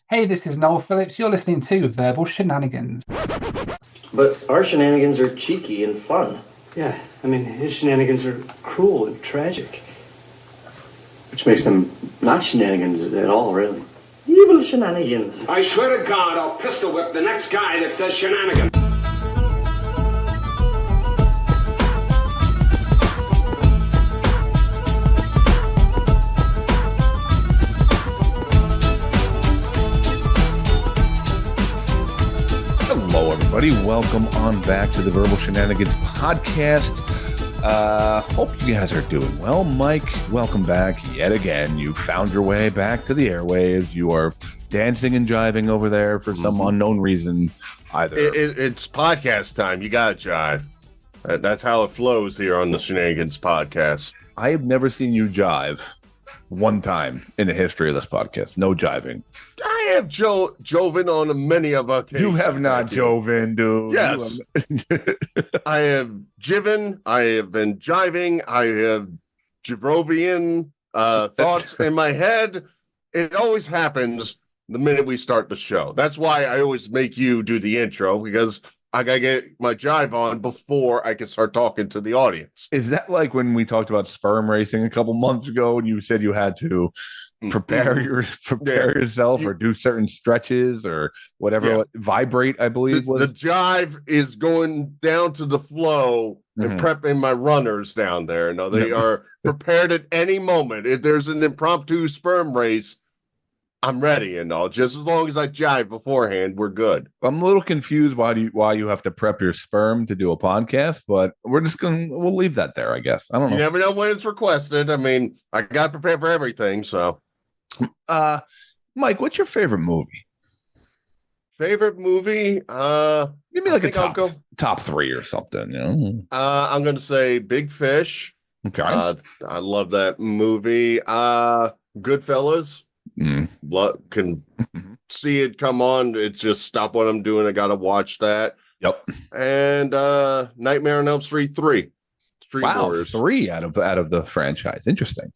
Hey, this is Noel Philips. You're listening to Verbal Shenanigans. But our shenanigans are cheeky and fun. Yeah, I mean, his shenanigans are cruel and tragic. Which makes them not shenanigans at all, really. Evil shenanigans. I swear to God, I'll pistol whip the next guy that says shenanigans. Hello, everybody. Welcome on back to the Verbal Shenanigans podcast. Hope you guys are doing well. Mike, welcome back yet again. You found your way back to the airwaves. You are dancing and jiving over there for some unknown reason either. It's podcast time. You got to jive. That's how it flows here on the Shenanigans podcast. I have never seen you jive one time in the history of this podcast. No jiving. I have joven on many of occasions. You have not joven, dude. Yes. I have jiven. I have been jiving. I have Javrovian thoughts in my head. It always happens the minute we start the show. That's why I always make you do the intro, because I gotta get my jive on before I can start talking to the audience. Is that like when we talked about sperm racing a couple months ago and you said you had to prepare yourself or do certain stretches or whatever? Yeah. Vibrate, I believe was the jive is going down to the flow and prepping my runners down there. No, they are prepared at any moment. If there's an impromptu sperm race, I'm ready, and all. Just as long as I jive beforehand, we're good. I'm a little confused why you have to prep your sperm to do a podcast, but we'll leave that there, I guess. I don't know. You never know when it's requested. I mean, I got prepared for everything, so. Mike, what's your favorite movie? Favorite movie? Give me like a top three or something, you know? I'm gonna say Big Fish. Okay. I love that movie. Goodfellas. Can see it come on. It's just stop what I'm doing. I gotta watch that. Yep. And Nightmare on Elm Street 3. Street Wars. 3 out of the franchise. Interesting.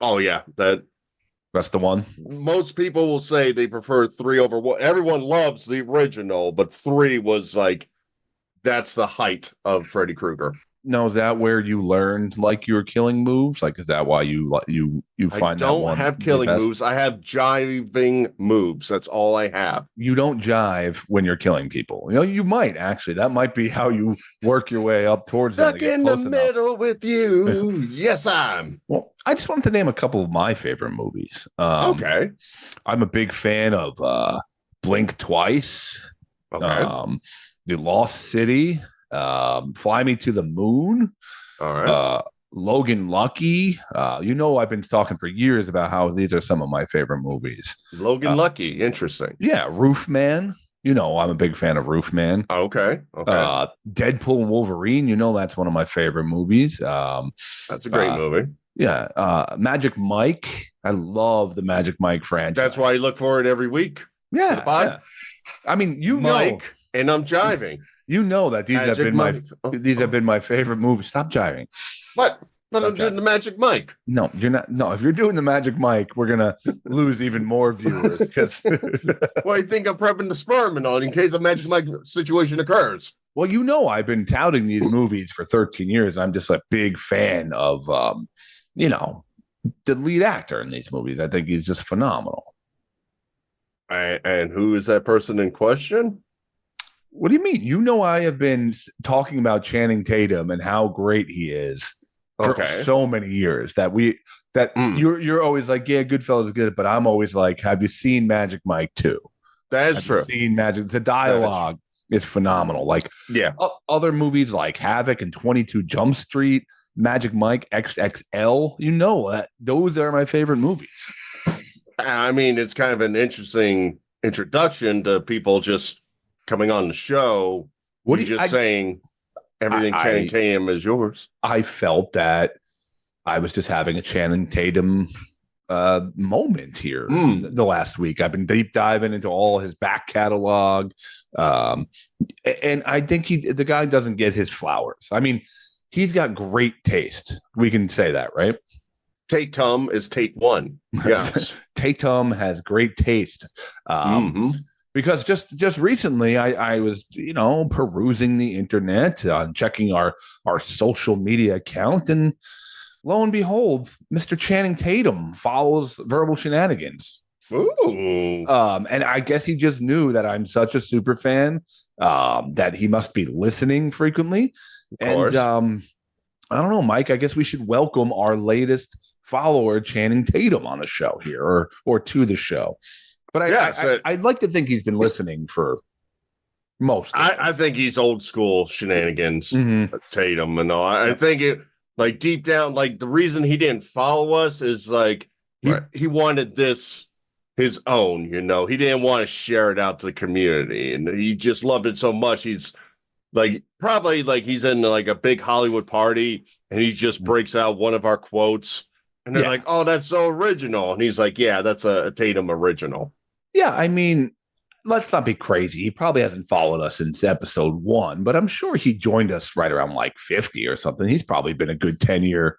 Oh yeah, that's the one. Most people will say they prefer 3 over 1. Everyone loves the original, but 3 was like, that's the height of Freddy Krueger. No, is that where you learned like your killing moves? Like, is that why you find that one? I don't have killing moves. I have jiving moves. That's all I have. You don't jive when you're killing people. You know, you might actually. That might be how you work your way up towards them. Stuck in the middle with you. Yes, I'm. Well, I just wanted to name a couple of my favorite movies. Okay. I'm a big fan of Blink Twice. Okay. The Lost City. Fly Me to the Moon. All right. Logan Lucky. I've been talking for years about how these are some of my favorite movies. Logan Lucky. Interesting. Yeah. Roof Man. I'm a big fan of Roof Man. Okay. Deadpool and Wolverine. That's one of my favorite movies. That's a great movie. Yeah. Magic Mike. I love the Magic Mike franchise. That's why I look for it every week. Yeah. I mean, Mike, and I'm jiving. You know that these have been my favorite movies. Stop jiving. But I'm doing the Magic Mike. No, you're not. No, if you're doing the Magic Mike, we're gonna lose even more viewers. Because well, you think I'm prepping the sperm and all in case a Magic Mike situation occurs. Well, I've been touting these movies for 13 years. I'm just a big fan of, the lead actor in these movies. I think he's just phenomenal. And who is that person in question? What do you mean? I have been talking about Channing Tatum and how great he is for so many years you're always like, yeah, Goodfellas is good, but I'm always like, have you seen Magic Mike 2? That is true. Seen Magic? The dialogue is phenomenal. Like, yeah, other movies like Havoc and 22 Jump Street, Magic Mike XXL. That those are my favorite movies. I mean, it's kind of an interesting introduction to people just coming on the show. What are you just saying? Everything Channing Tatum is yours. I felt that I was just having a Channing Tatum moment here the last week. I've been deep diving into all his back catalog, and I think the guy doesn't get his flowers. I mean, he's got great taste. We can say that, right? Tatum is Tate one. Yes. Tatum has great taste. Because just recently I was, perusing the internet, checking our social media account, and lo and behold, Mr. Channing Tatum follows Verbal Shenanigans. Ooh. And I guess he just knew that I'm such a super fan, that he must be listening frequently. Of course. And I don't know, Mike, I guess we should welcome our latest follower, Channing Tatum, on the show here, or to the show. But I'd like to think he's been listening for most. I think he's old school shenanigans, Tatum and all. I think it, like, deep down, like, the reason he didn't follow us is like he wanted this his own. He didn't want to share it out to the community, and he just loved it so much. He's like, probably like he's in like a big Hollywood party, and he just breaks out one of our quotes, and they're like, "Oh, that's so original," and he's like, "Yeah, that's a Tatum original." Yeah, I mean, let's not be crazy. He probably hasn't followed us since episode 1, but I'm sure he joined us right around like 50 or something. He's probably been a good 10-year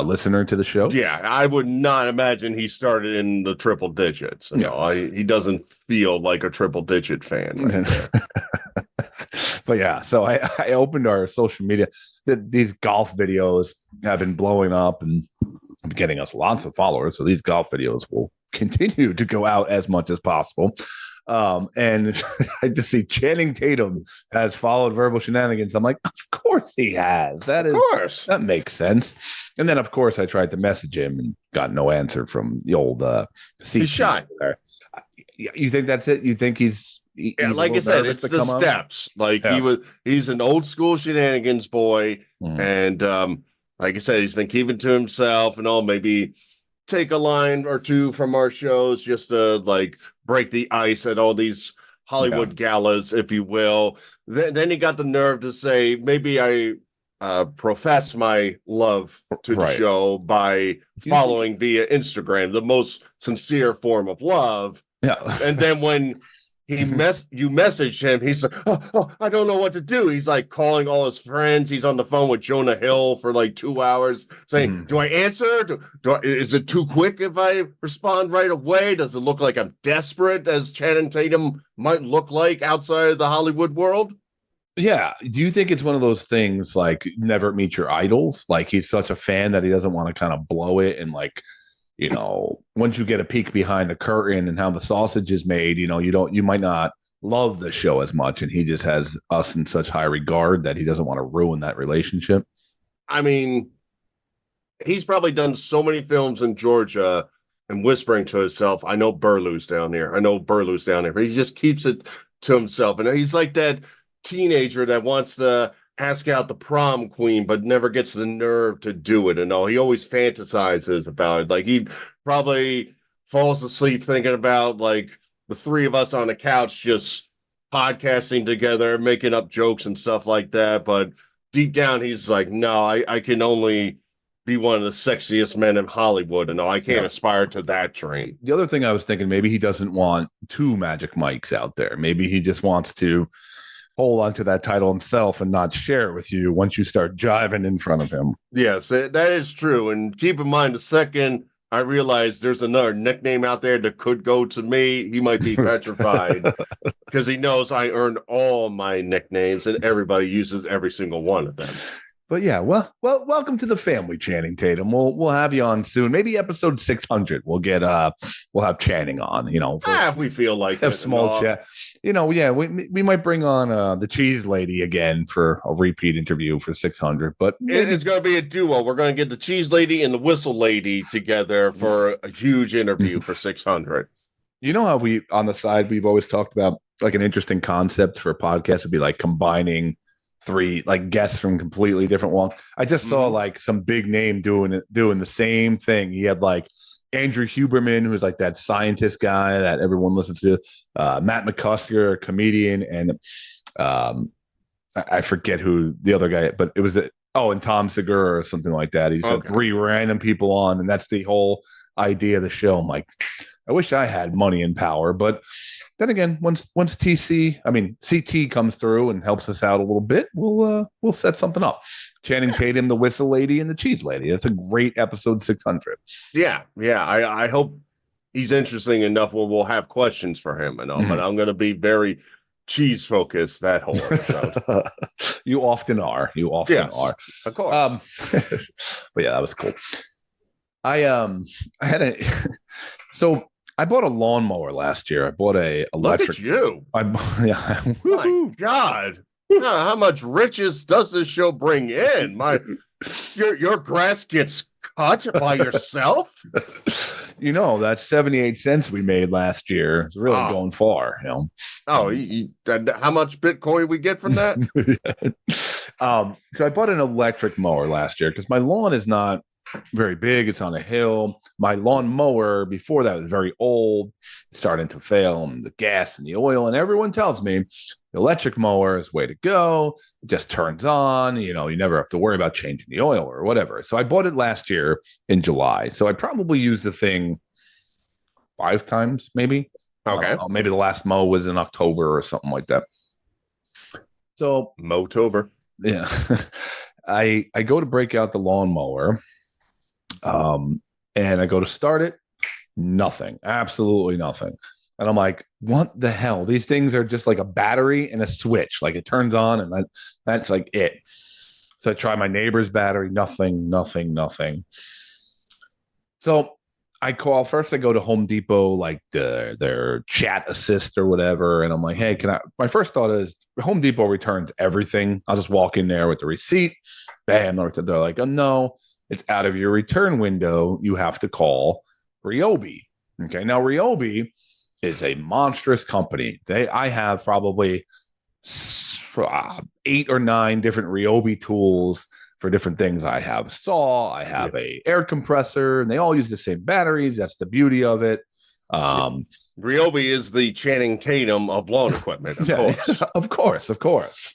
listener to the show. Yeah, I would not imagine he started in the triple digits. He doesn't feel like a triple digit fan. Right But yeah, so I opened our social media. These golf videos have been blowing up and getting us lots of followers. So these golf videos will continue to go out as much as possible. And I just see Channing Tatum has followed Verbal Shenanigans. I'm like, of course he has. That makes sense. And then, of course, I tried to message him and got no answer from the old He's shy. You think that's it? You think he's like I said, it's the steps. Like he's an old school shenanigans boy, and like I said, he's been keeping to himself and all. Maybe take a line or two from our shows just to like break the ice at all these Hollywood galas, if you will. Then he got the nerve to say, maybe I profess my love to the show by following via Instagram, the most sincere form of love. Yeah. And then when you message him, he's like, oh, I don't know what to do. He's like calling all his friends. He's on the phone with Jonah Hill for like 2 hours saying, do I answer? Is it too quick if I respond right away? Does it look like I'm desperate, as Channing Tatum might look like outside of the Hollywood world? Yeah. Do you think it's one of those things like never meet your idols? Like he's such a fan that he doesn't want to kind of blow it, and like, once you get a peek behind the curtain and how the sausage is made, you might not love the show as much, and he just has us in such high regard that he doesn't want to ruin that relationship. I mean, he's probably done so many films in Georgia and whispering to himself, I know Burlow's down there. But he just keeps it to himself. And he's like that teenager that wants to ask out the prom queen, but never gets the nerve to do it and all. He always fantasizes about it. Like he probably falls asleep thinking about like the three of us on the couch just podcasting together, making up jokes and stuff like that. But deep down, he's like, no, I can only be one of the sexiest men in Hollywood, and I can't aspire to that dream. The other thing I was thinking, maybe he doesn't want 2 Magic Mikes out there. Maybe he just wants to hold on to that title himself and not share it with you once you start jiving in front of him. Yes, that is true. And keep in mind, the second I realize there's another nickname out there that could go to me, he might be petrified because he knows I earned all my nicknames and everybody uses every single one of them. But yeah, well, welcome to the family, Channing Tatum. We'll have you on soon. Maybe episode 600. We'll have Channing on. If we feel like a small chat. We might bring on the cheese lady again for a repeat interview for 600. But it's going to be a duo. We're going to get the cheese lady and the whistle lady together for a huge interview for 600. You know how on the side we've always talked about like an interesting concept for a podcast would be like combining 3 like guests from completely different walks. I just saw like some big name doing the same thing. He had like Andrew Huberman, who's like that scientist guy that everyone listens to, Matt McCusker, a comedian, and I forget who the other guy, but it was and Tom Segura or something like that. He had 3 random people on, and that's the whole idea of the show. I'm like, I wish I had money and power, but then again, once CT comes through and helps us out a little bit, we'll set something up. Channing Tatum, the whistle lady, and the cheese lady. That's a great episode 600. Yeah. I hope he's interesting enough where we'll have questions for him and all, but I'm going to be very cheese focused that whole episode. You often are. Are. Of course. But yeah, that was cool. I bought a lawnmower last year. I bought a electric. Look at you. My God. How much riches does this show bring in? Your grass gets cut by yourself? That 78 cents we made last year is really going far. Oh, how much Bitcoin we get from that? So I bought an electric mower last year because my lawn is not very big. It's on a hill. My lawn mower before that was very old, starting to fail, and the gas and the oil. And everyone tells me the electric mower is the way to go. It just turns on. You never have to worry about changing the oil or whatever. So I bought it last year in July. So I probably used the thing 5 times, maybe. Okay. Maybe the last mow was in October or something like that. So Motober. Yeah. I go to break out the lawnmower. And I go to start it, nothing, absolutely nothing. And I'm like, what the hell? These things are just like a battery and a switch. Like it turns on and that's like it. So I try my neighbor's battery, nothing. So I go to Home Depot, like their chat assist or whatever. And I'm like, hey, my first thought is Home Depot returns everything. I'll just walk in there with the receipt. Bam. They're like, oh, no. It's out of your return window. You have to call Ryobi. Okay. Now, Ryobi is a monstrous company. I have probably 8 or 9 different Ryobi tools for different things. I have saw, I have a air compressor, and they all use the same batteries. That's the beauty of it. Ryobi is the Channing Tatum of lawn equipment, of course. Of course.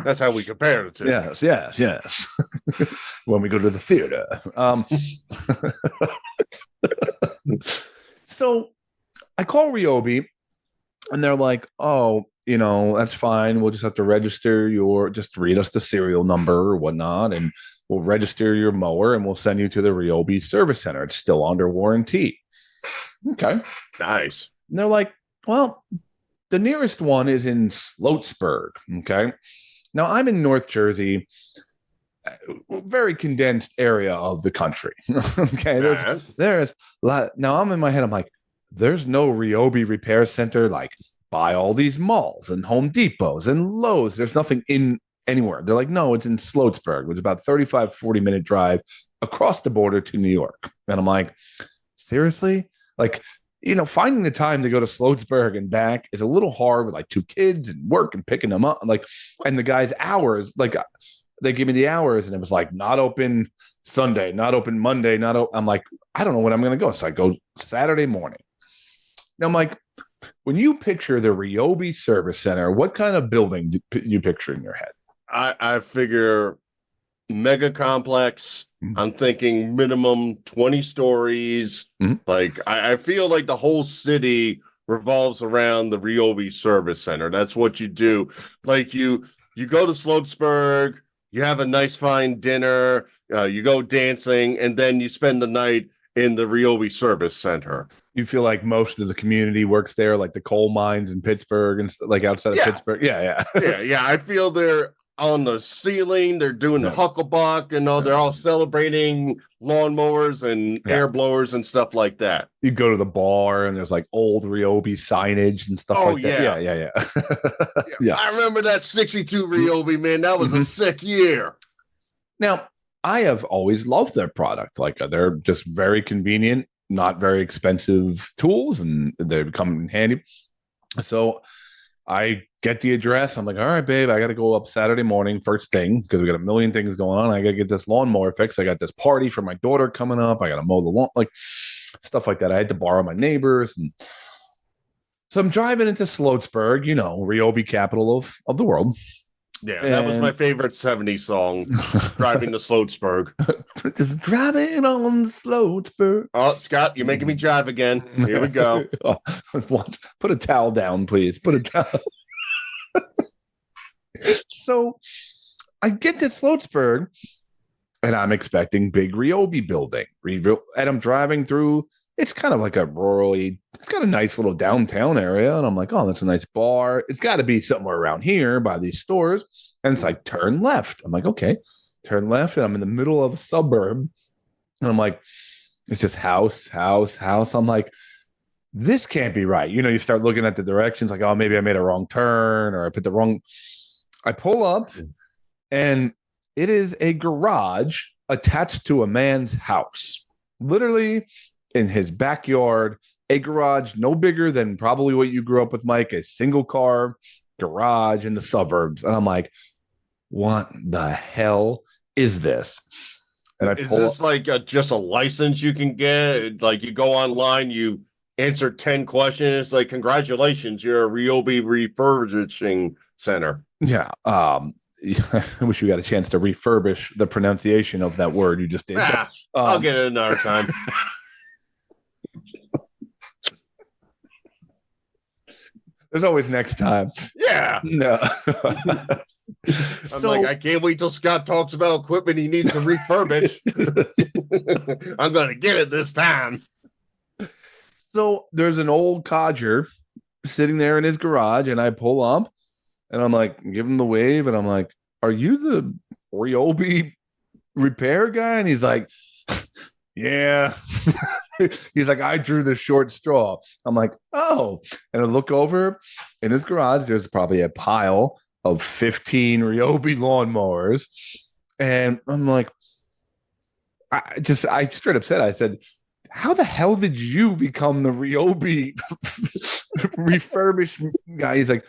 That's how we compare it to. Yes. When we go to the theater. So I call Ryobi, and they're like, oh, that's fine. We'll just have to register just read us the serial number or whatnot, and we'll register your mower, and we'll send you to the Ryobi service center. It's still under warranty. Okay. Nice. And they're like, well, the nearest one is in Sloatsburg. Okay. Now I'm in North Jersey, very condensed area of the country. Okay. There's a lot. Now I'm in my head. I'm like, there's no Ryobi repair center like by all these malls and Home Depots and Lowe's. There's nothing in anywhere. They're like, no, it's in Sloatsburg, which is about 40-minute drive across the border to New York. And I'm like, seriously? Like, finding the time to go to Sloatsburg and back is a little hard with like 2 kids and work and picking them up. And the guy's hours, like they give me the hours and it was like not open Sunday, not open Monday, I'm like, I don't know when I'm going to go. So I go Saturday morning. And I'm like, when you picture the Ryobi service center, what kind of building do you picture in your head? I figure mega complex. I'm thinking minimum 20 stories. Like I feel like the whole city revolves around the Ryobi service center. That's what you do. Like you go to Sloatsburg, you have a nice fine dinner, you go dancing, and then you spend the night in the Ryobi service center. You feel like most of the community works there, like the coal mines in Pittsburgh and like outside of Pittsburgh. Yeah. I feel they're on the ceiling. They're doing the hucklebuck and all. They're all celebrating lawnmowers and air blowers and stuff like that. You go to the bar and there's like old Ryobi signage and stuff like that. Yeah. I remember that 62 Ryobi, man. That was a sick year. Now, I have always loved their product. Like they're just very convenient, not very expensive tools, and they come in handy. So I get the address. I'm like, all right, babe, I got to go up Saturday morning first thing because we got a million things going on. I got to get this lawnmower fixed. I got this party for my daughter coming up. I got to mow the lawn, like stuff like that. I had to borrow my neighbors. And so I'm driving into Sloatsburg, Ryobi capital of the world. Yeah, that was my favorite 70s song, Driving to Sloatsburg. Just driving on the Sloatsburg. Oh, Scott, you're making me jive again. Here we go. Put a towel down, please. Put a towel. So I get to Sloatsburg, and I'm expecting big Ryobi building. And I'm driving through. It's kind of like a rurally, it's got a nice little downtown area. And I'm like, oh, that's a nice bar. It's got to be somewhere around here by these stores. And it's like, turn left. I'm like, okay, turn left. And I'm in the middle of a suburb. And I'm like, it's just house, house, house. I'm like, this can't be right. You start looking at the directions like, oh, maybe I made a wrong turn or I put the wrong. I pull up and it is a garage attached to a man's house. Literally, in his backyard, a garage no bigger than probably what you grew up with, Mike, a single car garage in the suburbs. And I'm like, what the hell is this? And is this like just a license you can get? Like you go online, you answer 10 questions. It's like, congratulations, you're a Ryobi refurbishing center. Yeah. I wish we got a chance to refurbish the pronunciation of that word you just did. I'll get it another time. There's always next time. Yeah. No. I'm like, I can't wait till Scott talks about equipment he needs to refurbish. I'm going to get it this time. So there's an old codger sitting there in his garage, and I pull up, and I'm like, give him the wave, and I'm like, are you the Ryobi repair guy? And he's like, yeah. He's like, I drew the short straw. I'm like, oh. And I look over in his garage. There's probably a pile of 15 Ryobi lawnmowers. And I'm like, I straight up said, I said, how the hell did you become the Ryobi refurbished guy? He's like,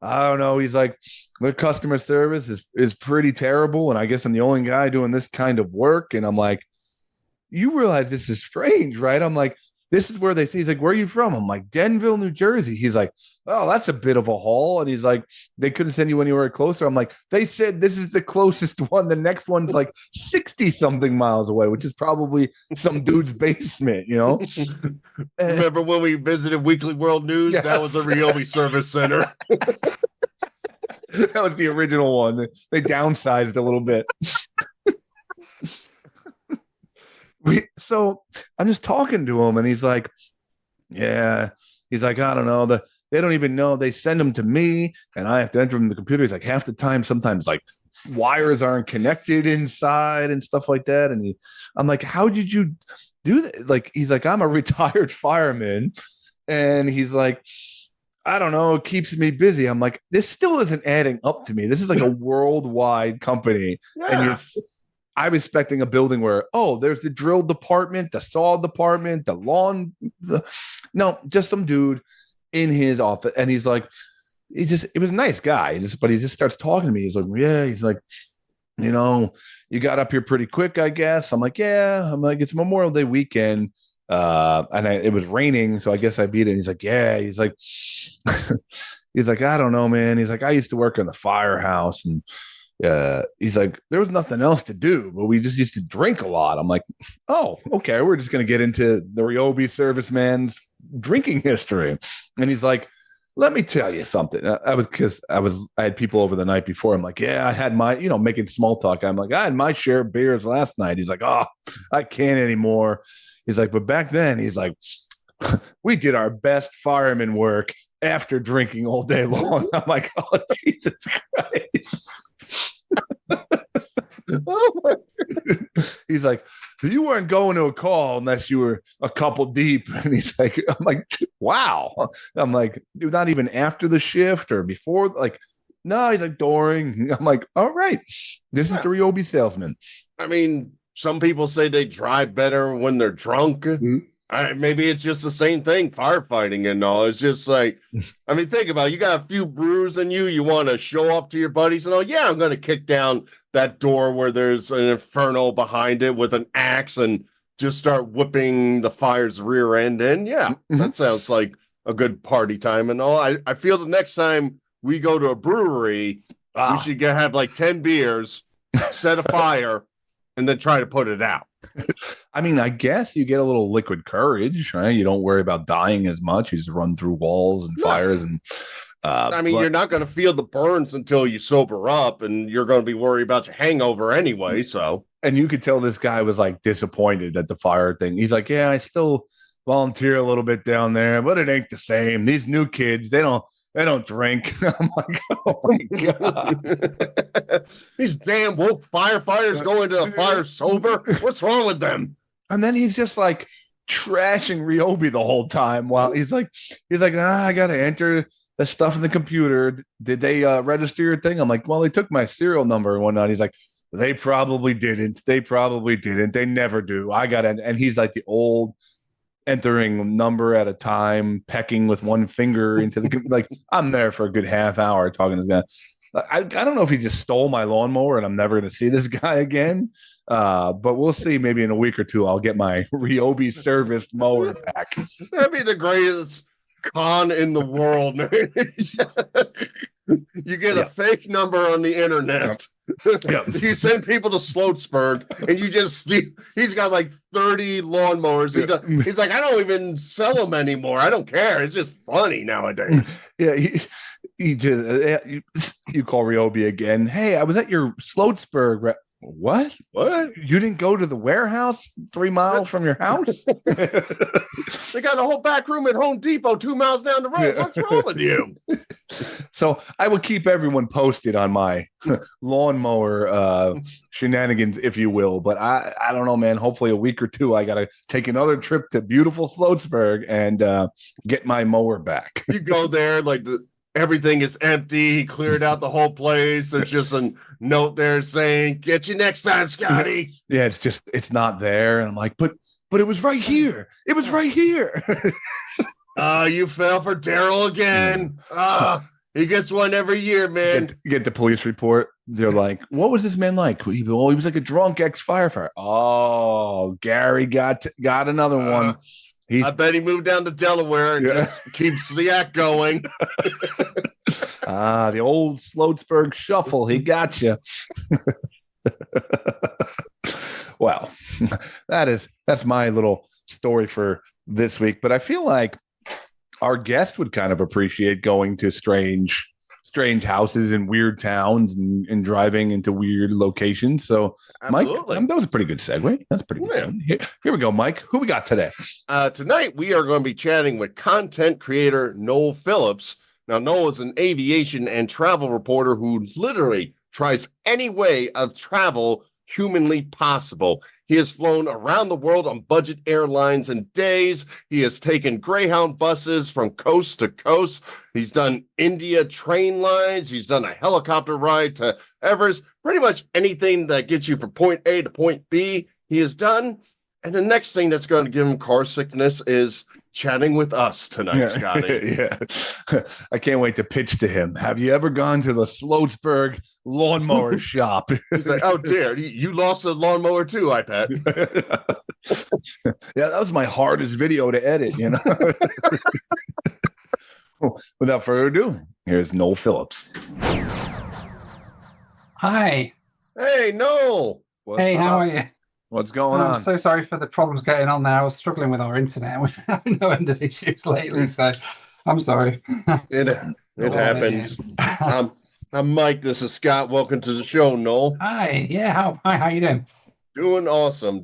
I don't know. He's like, their customer service is pretty terrible. And I guess I'm the only guy doing this kind of work. And I'm like, you realize this is strange, right? I'm like, this is where they say, he's like, where are you from? I'm like, Denville, New Jersey. He's like, oh, that's a bit of a haul. And he's like, they couldn't send you anywhere closer. I'm like, they said this is the closest one. The next one's like 60 something miles away, which is probably some dude's basement, Remember when we visited Weekly World News? Yeah. That was a Ryobi service center. That was the original one. They downsized a little bit. So I'm just talking to him, and he's like, yeah. He's like, I don't know. They don't even know. They send them to me, and I have to enter them in the computer. He's like, half the time, sometimes like wires aren't connected inside and stuff like that. And I'm like, how did you do that? Like, he's like, I'm a retired fireman. And he's like, I don't know. It keeps me busy. I'm like, this still isn't adding up to me. This is like a worldwide company. Yeah. And I was expecting a building where, there's the drill department, the saw department, the lawn. No, just some dude in his office. And he's like, it was a nice guy. But he just starts talking to me. He's like, yeah. He's like, you got up here pretty quick, I guess. I'm like, yeah. I'm like, it's Memorial Day weekend. And it was raining. So I guess I beat it. And he's like, yeah. He's like, he's like, I don't know, man. He's like, I used to work in the firehouse, and he's like, there was nothing else to do, but we just used to drink a lot. I'm like, oh, okay, we're just going to get into the Ryobi serviceman's drinking history. And he's like, let me tell you something. I had people over the night before. I'm like, yeah, I had my, making small talk. I'm like, I had my share of beers last night. He's like, oh, I can't anymore. He's like, but back then, he's like, we did our best fireman work after drinking all day long. I'm like, oh, Jesus Christ. He's like, you weren't going to a call unless you were a couple deep. And he's like, I'm like, wow. I'm like, dude, not even after the shift or before, like, no. He's like, during. I'm like, all right, this is the Ryobi salesman. I mean, some people say they drive better when they're drunk. Mm-hmm. Maybe it's just the same thing, firefighting and all. It's just like, I mean, think about it. You got a few brews in you. You want to show up to your buddies and I'm going to kick down that door where there's an inferno behind it with an axe and just start whipping the fire's rear end in. Yeah, that sounds like a good party time and all. I feel the next time we go to a brewery, We should have like 10 beers, set a fire, and then try to put it out. I mean, I guess you get a little liquid courage, right? You don't worry about dying as much. You just run through walls and fires. And you're not going to feel the burns until you sober up, and you're going to be worried about your hangover anyway. So, and you could tell this guy was like disappointed at the fire thing. He's like, yeah, I still volunteer a little bit down there, but it ain't the same. These new kids, they don't drink. I'm like, oh my God. These damn woke firefighters go into the fire sober. What's wrong with them? And then he's just like trashing Ryobi the whole time while he's like, I got to enter the stuff in the computer. Did they register your thing? I'm like, well, they took my serial number and whatnot. He's like, they probably didn't. They never do. I got it. And he's like the old entering number at a time, pecking with one finger into the like. I'm there for a good half hour talking to this guy. I don't know if he just stole my lawnmower and I'm never going to see this guy again. But we'll see. Maybe in a week or two, I'll get my Ryobi serviced mower back. That'd be the greatest con in the world. You get a fake number on the internet. You send people to Sloatsburg, and he's got like 30 lawnmowers. He's like, I don't even sell them anymore. I don't care. It's just funny nowadays. Yeah, he just you call Ryobi again. Hey, I was at your Sloatsburg. What? You didn't go to the warehouse 3 miles from your house? They got a whole back room at Home Depot 2 miles down the road. What's wrong with you? So I will keep everyone posted on my lawnmower shenanigans, if you will. But I don't know, man. Hopefully a week or two, I got to take another trip to beautiful Sloatsburg and get my mower back. You go there, like everything is empty. He cleared out the whole place. There's just a note there saying, "Get you next time, Scotty." Yeah, it's not there. And I'm like, but it was right here. It was right here. You fell for Daryl again. He gets one every year, man. Get the police report. They're like, what was this man like? He was like a drunk ex-firefighter. Oh, Gary got another one. I bet he moved down to Delaware and just keeps the act going. The old Sloatsburg shuffle. He got you. Well, that's my little story for this week. But I feel like our guest would kind of appreciate going to strange houses in weird towns and driving into weird locations. So, absolutely. Mike, that was a pretty good segue. That's pretty good. Yeah. Here we go, Mike. Who we got today? Tonight, we are going to be chatting with content creator Noel Philips. Now, Noel is an aviation and travel reporter who literally tries any way of travel humanly possible. He has flown around the world on budget airlines in days. He has taken Greyhound buses from coast to coast. He's done India train lines. He's done a helicopter ride to Everest. Pretty much anything that gets you from point A to point B, he has done. And the next thing that's going to give him car sickness is chatting with us tonight, Scotty. Yeah. I can't wait to pitch to him. Have you ever gone to the Sloatsburg lawnmower shop? He's like, oh, dear. You lost a lawnmower too, I bet. Yeah, that was my hardest video to edit, you know. Without further ado, here's Noel Philips. Hi. Hey, Noel. Hey, how are you? What's going on? I'm so sorry for the problems getting on there. I was struggling with our internet. We've had no end of issues lately, so I'm sorry. It happens. I'm Mike. This is Scott. Welcome to the show, Noel. Hi. Yeah. How you doing? Doing awesome.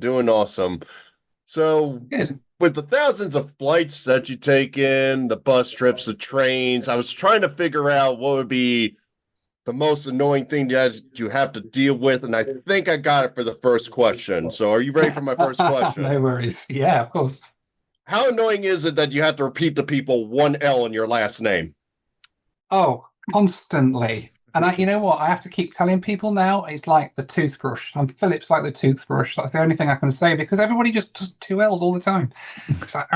So, good. With the thousands of flights that you take in, the bus trips, the trains, I was trying to figure out what would be the most annoying thing that you have to deal with, and I think I got it for the first question. So are you ready for my first question? No worries. Yeah, of course. How annoying is it that you have to repeat to people one L in your last name? Oh, constantly. And you know what? I have to keep telling people now, it's like the toothbrush. I'm Philips like the toothbrush. That's the only thing I can say because everybody just does 2 L's all the time. It's like,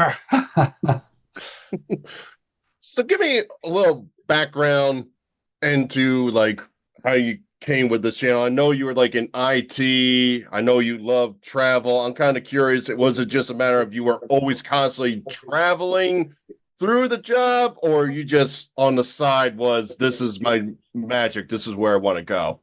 So give me a little background into like how you came with this channel. I know you were like in IT. I know you love travel. I'm kind of curious. Was it just a matter of you were always constantly traveling through the job, or you just on the side was this is my magic. This is where I want to go.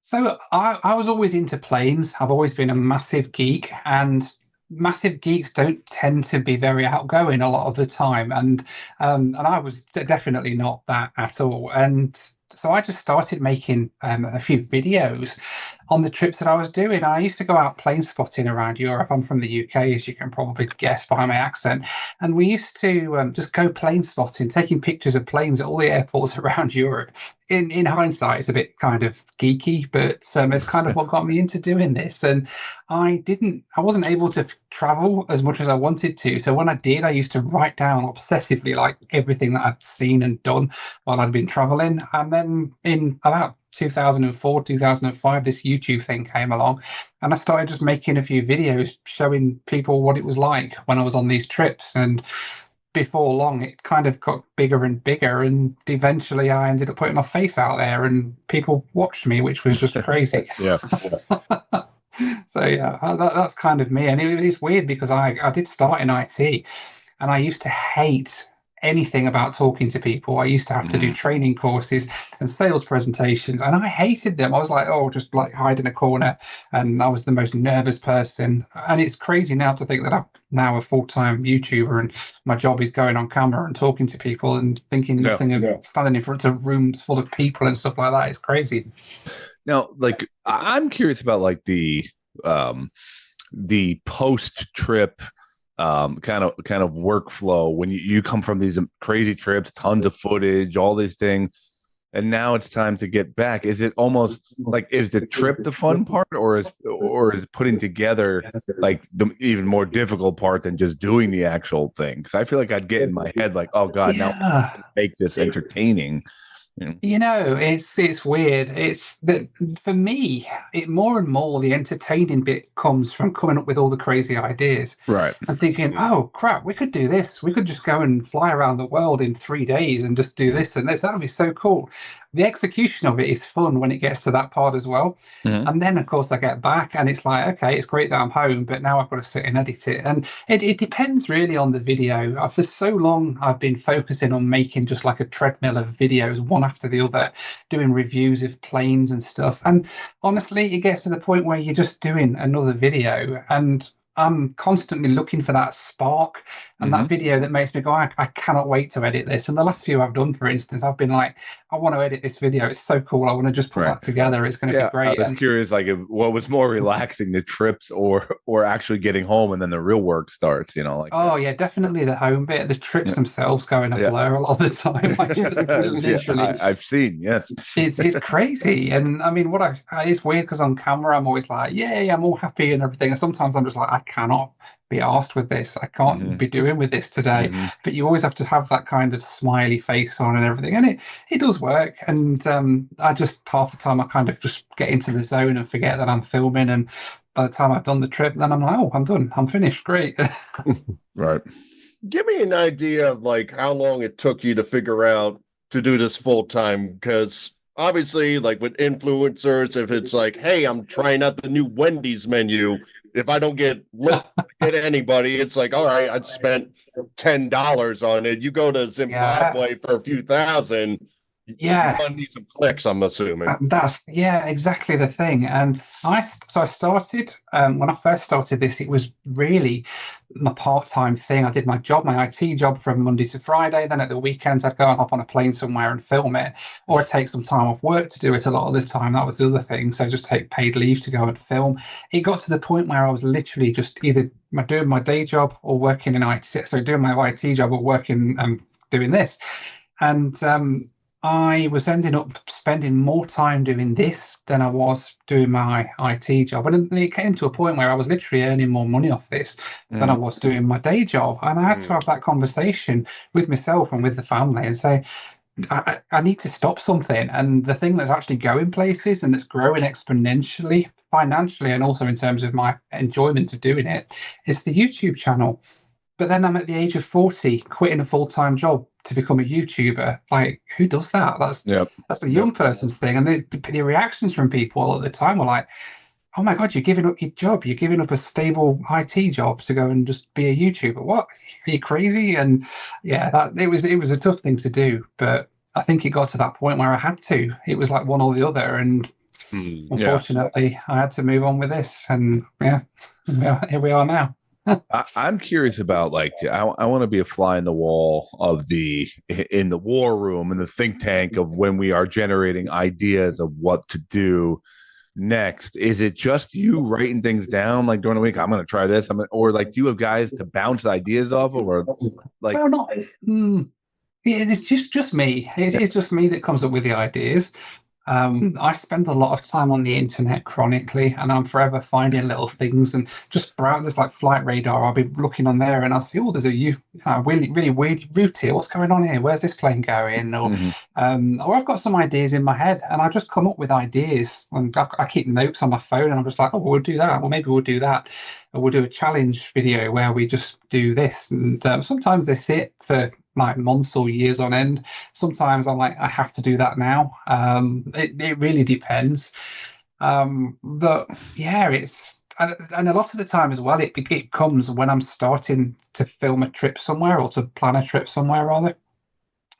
So I was always into planes. I've always been a massive geek, and massive geeks don't tend to be very outgoing a lot of the time. And I was definitely not that at all. And so I just started making a few videos on the trips that I was doing. I used to go out plane spotting around Europe. I'm from the UK, as you can probably guess by my accent. And we used to just go plane spotting, taking pictures of planes at all the airports around Europe. In hindsight, it's a bit kind of geeky, but it's kind of what got me into doing this. And I wasn't able to travel as much as I wanted to. So when I did, I used to write down obsessively like everything that I'd seen and done while I'd been traveling. And then in about 2004, 2005, this YouTube thing came along, and I started just making a few videos showing people what it was like when I was on these trips. And before long, it kind of got bigger and bigger, and eventually I ended up putting my face out there and people watched me, which was just crazy. Yeah. So yeah, that's kind of me. And it's weird because I did start in IT, and I used to hate anything about talking to people. I used to have to do training courses and sales presentations, and I hated them. I was like, oh, just like hide in a corner, and I was the most nervous person. And it's crazy now to think that I'm now a full-time YouTuber and my job is going on camera and talking to people and thinking nothing of standing in front of rooms full of people and stuff like that. It's crazy. Now, like, I'm curious about like the post-trip kind of workflow when you come from these crazy trips, tons of footage, all these things, and now it's time to get back. Is it almost like, is the trip the fun part, or is putting together like the even more difficult part than just doing the actual thing? Because I feel like I'd get in my head like, oh god, now I'm gonna make this entertaining. You know, it's weird. It's that for me, it more and more the entertaining bit comes from coming up with all the crazy ideas. Right. And thinking, oh crap, we could do this. We could just go and fly around the world in 3 days and just do this and this. That would be so cool. The execution of it is fun when it gets to that part as well. And then of course I get back and it's like, okay, it's great that I'm home, but now I've got to sit and edit it. And it depends really on the video. For so long I've been focusing on making just like a treadmill of videos, one after the other, doing reviews of planes and stuff. And honestly, it gets to the point where you're just doing another video, and I'm constantly looking for that spark and that video that makes me go, I cannot wait to edit this. And the last few I've done, for instance, I've been like, I want to edit this video. It's so cool. I want to just put that together. It's going to be great. I was curious, like, what was more relaxing, the trips or actually getting home and then the real work starts, you know? Like, yeah, definitely the home bit. The trips themselves go in a blur a lot of the time. Like, literally. I've seen, yes. It's crazy. And I mean, it's weird because on camera, I'm always like, yay, I'm all happy and everything. And sometimes I'm just like, I cannot be arsed with this. I can't be doing with this today. But you always have to have that kind of smiley face on and everything. And it does work. And I just, half the time, I kind of just get into the zone and forget that I'm filming. And by the time I've done the trip, then I'm like, oh, I'm done. I'm finished. Great. Right. Give me an idea of like how long it took you to figure out to do this full time, because obviously, like with influencers, if it's like, hey, I'm trying out the new Wendy's menu, if I don't get anybody, it's like, all right, I spent $10 on it. You go to Zimbabwe for a few thousand. Yeah, you need some clicks, I'm assuming. That's exactly the thing. And I started when I first started this, it was really my part-time thing. I did my IT job from Monday to Friday. Then at the weekends I'd go and hop on a plane somewhere and film it, or I'd take some time off work to do it. A lot of the time that was the other thing, so just take paid leave to go and film. It got to the point where I was literally just either doing my day job or working in IT, so doing my IT job or working doing this. And I was ending up spending more time doing this than I was doing my IT job. And it came to a point where I was literally earning more money off this than I was doing my day job. And I had to have that conversation with myself and with the family and say, I need to stop something. And the thing that's actually going places and that's growing exponentially, financially, and also in terms of my enjoyment of doing it, is the YouTube channel. But then I'm at the age of 40, quitting a full-time job to become a YouTuber. Like, who does that? That's a young person's thing. And the reactions from people at the time were like, oh my God, you're giving up your job. You're giving up a stable IT job to go and just be a YouTuber. What? Are you crazy? And yeah, it was a tough thing to do. But I think it got to that point where I had to. It was like one or the other, and unfortunately, I had to move on with this. And yeah, here we are now. I'm curious about, like, I want to be a fly in the wall in the war room, in the think tank of when we are generating ideas of what to do next. Is it just you writing things down, like during the week? I'm going to try this. Or like, do you have guys to bounce ideas off of, or like? Well, not. It's just me. It's just me that comes up with the ideas. I spend a lot of time on the internet chronically, and I'm forever finding little things and just browse. There's like flight radar. I'll be looking on there, and I'll see, there's a really weird route here. What's going on here? Where's this plane going? Or I've got some ideas in my head, and I just come up with ideas. And I keep notes on my phone, and I'm just like, we'll do that. Well, maybe we'll do that. Or we'll do a challenge video where we just do this. And sometimes they sit for like months or years on end. Sometimes I'm like, I have to do that now. It really depends. But yeah, and a lot of the time as well, it comes when I'm starting to film a trip somewhere, or to plan a trip somewhere rather.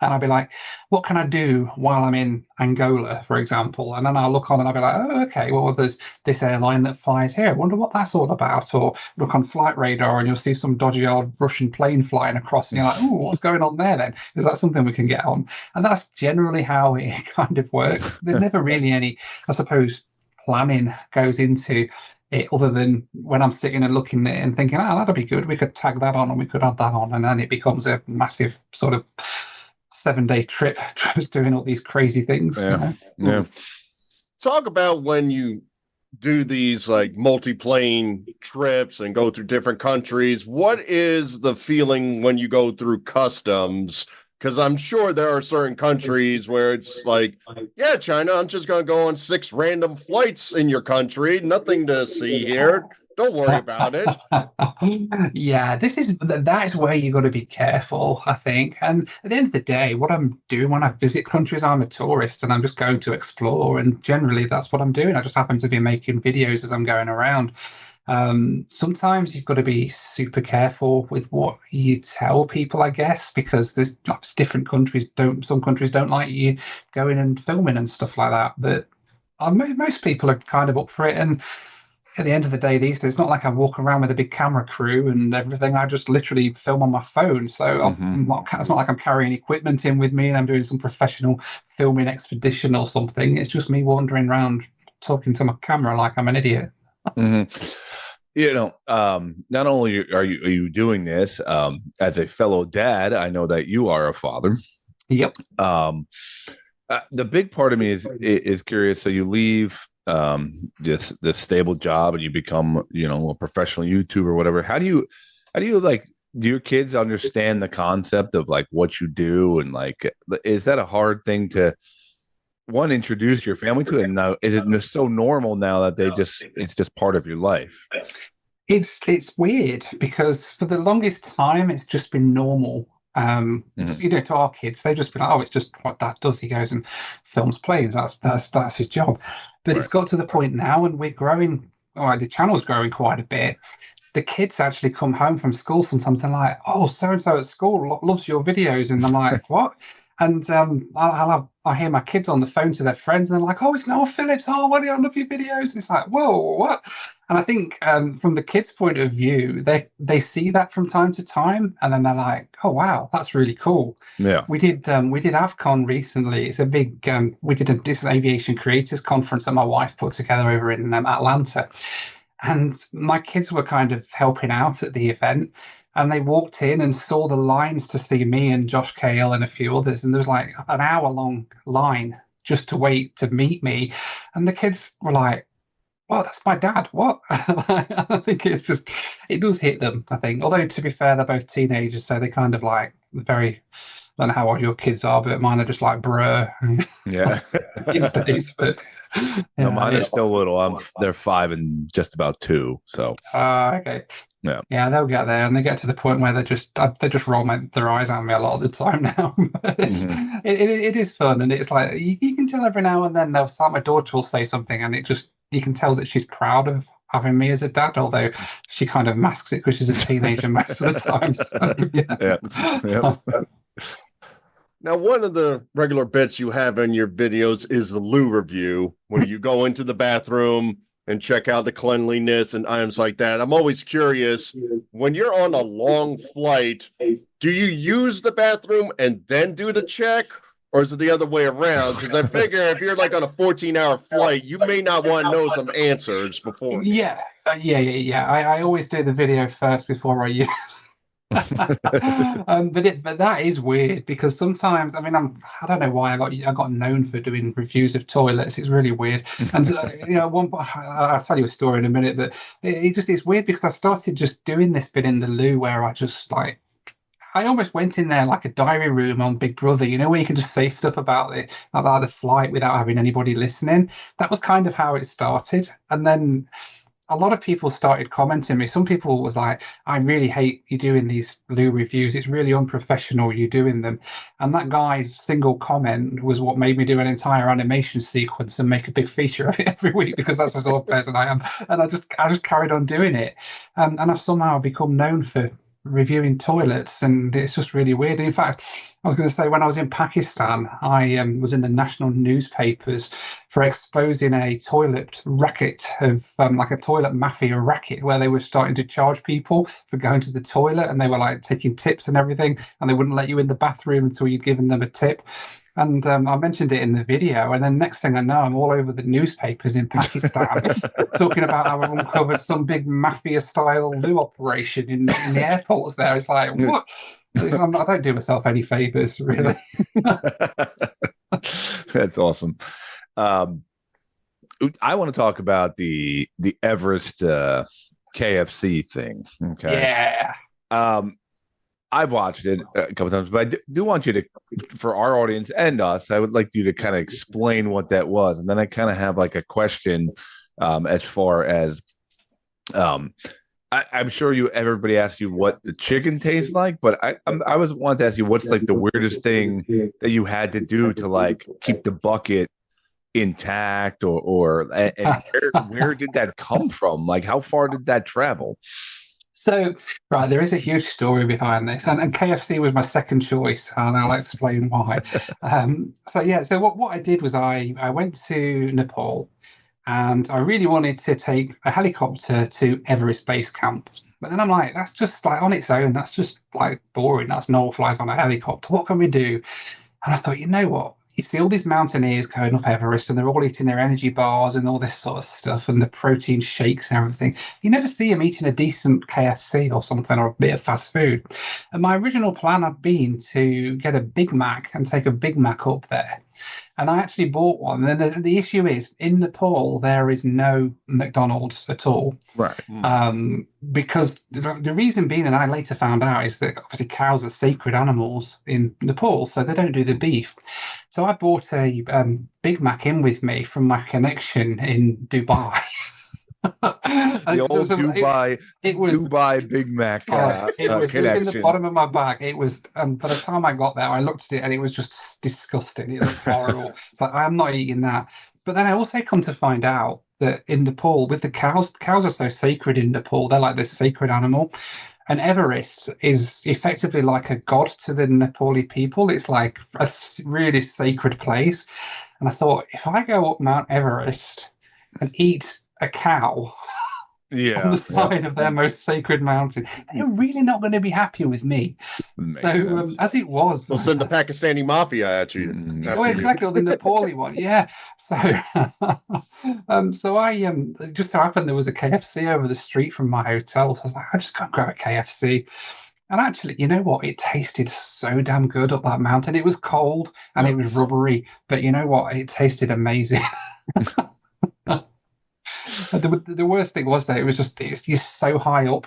And I'll be like, what can I do while I'm in Angola, for example? And then I'll look on and I'll be like, oh, okay, well, there's this airline that flies here. I wonder what that's all about. Or look on flight radar and you'll see some dodgy old Russian plane flying across. And you're like, oh, what's going on there then? Is that something we can get on? And that's generally how it kind of works. There's never really any, I suppose, planning goes into it, other than when I'm sitting and looking at it and thinking, that'd be good. We could tag that on and we could add that on. And then it becomes a massive sort of 7-day trip, just doing all these crazy things. Yeah. Talk about when you do these like multi-plane trips and go through different countries. What is the feeling when you go through customs? Because I'm sure there are certain countries where it's like, yeah, China, I'm just going to go on 6 random flights in your country. Nothing to see here. Don't worry about it. Yeah, that is where you got to be careful, I think. And at the end of the day, what I'm doing when I visit countries, I'm a tourist and I'm just going to explore. And generally, that's what I'm doing. I just happen to be making videos as I'm going around. Sometimes you've got to be super careful with what you tell people, I guess, because there's different countries. Some countries don't like you going and filming and stuff like that. But most people are kind of up for it. And at the end of the day, these days, it's not like I walk around with a big camera crew and everything. I just literally film on my phone. So it's not like I'm carrying equipment in with me and I'm doing some professional filming expedition or something. It's just me wandering around talking to my camera like I'm an idiot. Not only are you doing this as a fellow dad, I know that you are a father. Yep. The big part of me is curious. So you leave this stable job and you become, a professional YouTuber or whatever. How do you like, do your kids understand the concept of like what you do? And like, is that a hard thing to introduce your family to? And now, is it so normal now that it's just part of your life? It's weird because for the longest time, it's just been normal. Just, to our kids, they just been like, it's just what Dad does. He goes and films planes. That's his job. But It's got to the point now, and we're growing. The channel's growing quite a bit. The kids actually come home from school sometimes. They're like, "Oh, so and so at school loves your videos," and I'm like, "What?" And I hear my kids on the phone to their friends, and they're like, "Oh, it's Noel Philips. Oh, I love your videos." And it's like, "Whoa, what?" And I think from the kids' point of view, they see that from time to time, and then they're like, "Oh, wow, that's really cool." Yeah, we did AvCon recently. It's a big it's an aviation creators conference that my wife put together over in Atlanta, and my kids were kind of helping out at the event. And they walked in and saw the lines to see me and Josh Cale and a few others. And there was like an hour-long line just to wait to meet me. And the kids were like, "Well, that's my dad. What?" I think it does hit them, I think. Although, to be fair, they're both teenagers, so they kind of like very, I don't know how old your kids are, but mine are just like, bruh. Yeah. These days, but... No, mine are still little. They're 5 and just about 2. So. Okay. Yeah, they'll get there, and they get to the point where they just roll their eyes at me a lot of the time now. It is fun, and it's like you can tell every now and then they'll start. My daughter will say something, and you can tell that she's proud of having me as a dad, although she kind of masks it because she's a teenager most of the time. So, yeah. Now, one of the regular bits you have in your videos is the loo review, where you go into the bathroom and check out the cleanliness and items like that. I'm always curious, when you're on a long flight, do you use the bathroom and then do the check? Or is it the other way around? Because I figure if you're like on a 14-hour flight, you may not want to know some answers before. Yeah. I always do the video first before I use. But that is weird because sometimes, I mean, I don't know why I got known for doing reviews of toilets. It's really weird. And one point, I'll tell you a story in a minute, but it's weird because I started just doing this bit in the loo where I almost went in there like a diary room on Big Brother, where you can just say stuff about the flight without having anybody listening. That was kind of how it started. And then a lot of people started commenting me. Some people was like, I really hate you doing these loo reviews. It's really unprofessional you doing them. And that guy's single comment was what made me do an entire animation sequence and make a big feature of it every week, because that's the sort of person I am. And I just carried on doing it. And I've somehow become known for reviewing toilets, and it's just really weird. In fact, I was going to say, when I was in Pakistan, I was in the national newspapers for exposing a toilet racket of like a toilet mafia racket, where they were starting to charge people for going to the toilet, and they were like taking tips and everything, and they wouldn't let you in the bathroom until you'd given them a tip. And I mentioned it in the video, and then next thing I know, I'm all over the newspapers in Pakistan talking about how I've uncovered some big mafia-style loo operation in the airports there. It's like, what? I don't do myself any favors, really. That's awesome. I want to talk about the Everest KFC thing. Okay. Yeah. I've watched it a couple times, but I do want you to, for our audience and us, I would like you to kind of explain what that was. And then I kind of have like a question as far as I'm sure everybody asks you what the chicken tastes like, but I was wanted to ask you what's like the weirdest thing that you had to do to like keep the bucket intact, or where did that come from? Like, how far did that travel? So, right, there is a huge story behind this, and KFC was my second choice, and I'll explain why. So what I did was I went to Nepal, and I really wanted to take a helicopter to Everest Base Camp. But then I'm like, that's just like on its own, that's just like boring. That's Noel flies on a helicopter. What can we do? And I thought, you know what? You see all these mountaineers going up Everest, and they're all eating their energy bars and all this sort of stuff, and the protein shakes and everything. You never see them eating a decent KFC or something, or a bit of fast food. And my original plan had been to get a Big Mac and take a Big Mac up there. And I actually bought one. And then the issue is, in Nepal, there is no McDonald's at all. Right. Because the reason being, and I later found out, is that obviously cows are sacred animals in Nepal, so they don't do the beef. So I bought a Big Mac in with me from my connection in Dubai. The old Dubai Big Mac. It was in the bottom of my bag. It was, by the time I got there, I looked at it and it was just disgusting. It looked horrible. It's like, I'm not eating that. But then I also come to find out that in Nepal, with the cows are so sacred in Nepal. They're like this sacred animal. And Everest is effectively like a god to the Nepali people. It's like a really sacred place. And I thought, if I go up Mount Everest and eat a cow on the side of their most sacred mountain, they're really not going to be happy with me. So as it was, they'll send the Pakistani mafia at you. Exactly, or the Nepali one. Yeah. So I it just so happened there was a KFC over the street from my hotel, so I was like, I just go and grab a KFC. And actually, you know what? It tasted so damn good up that mountain. It was cold and it was rubbery, but you know what? It tasted amazing. The worst thing was that it was just, you're so high up,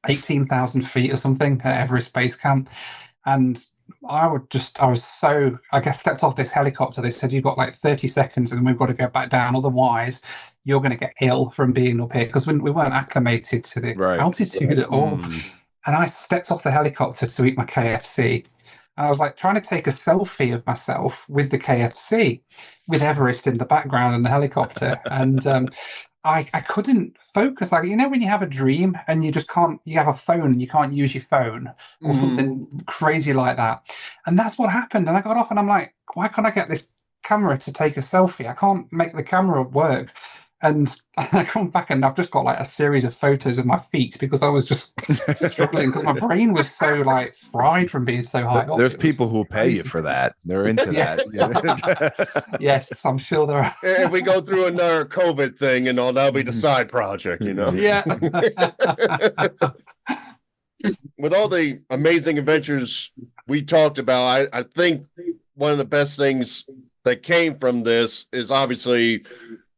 18,000 feet or something at Everest Base Camp. And I stepped off this helicopter. They said, you've got like 30 seconds and we've got to go back down. Otherwise, you're going to get ill from being up here, because we weren't acclimated to the altitude at all. And I stepped off the helicopter to eat my KFC. And I was like trying to take a selfie of myself with the KFC, with Everest in the background and the helicopter. And I couldn't focus. Like, when you have a dream and you just can't, you have a phone and you can't use your phone or something crazy like that. And that's what happened. And I got off and I'm like, why can't I get this camera to take a selfie? I can't make the camera work. And I come back and I've just got like a series of photos of my feet because I was just struggling because my brain was so like fried from being so high up. There's people who pay you for that. They're into that. Yes, I'm sure there are. If we go through another COVID thing and all, that'll be the side project, Yeah. With all the amazing adventures we talked about, I think one of the best things that came from this is obviously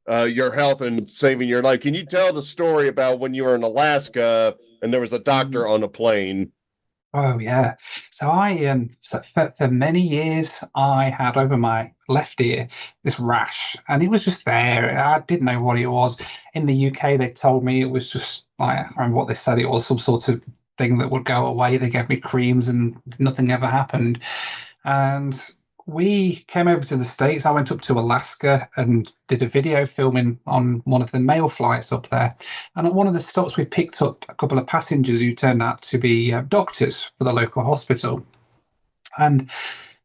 your health and saving your life. Can you tell the story about when you were in Alaska and there was a doctor on a plane? Oh yeah. So for many years I had over my left ear this rash, and it was just there. I didn't know what it was. In the UK, they told me it was just like, I remember what they said. It was some sort of thing that would go away. They gave me creams, and nothing ever happened. And we came over to the States. I went up to Alaska and did a video filming on one of the mail flights up there. And at one of the stops, we picked up a couple of passengers who turned out to be doctors for the local hospital. And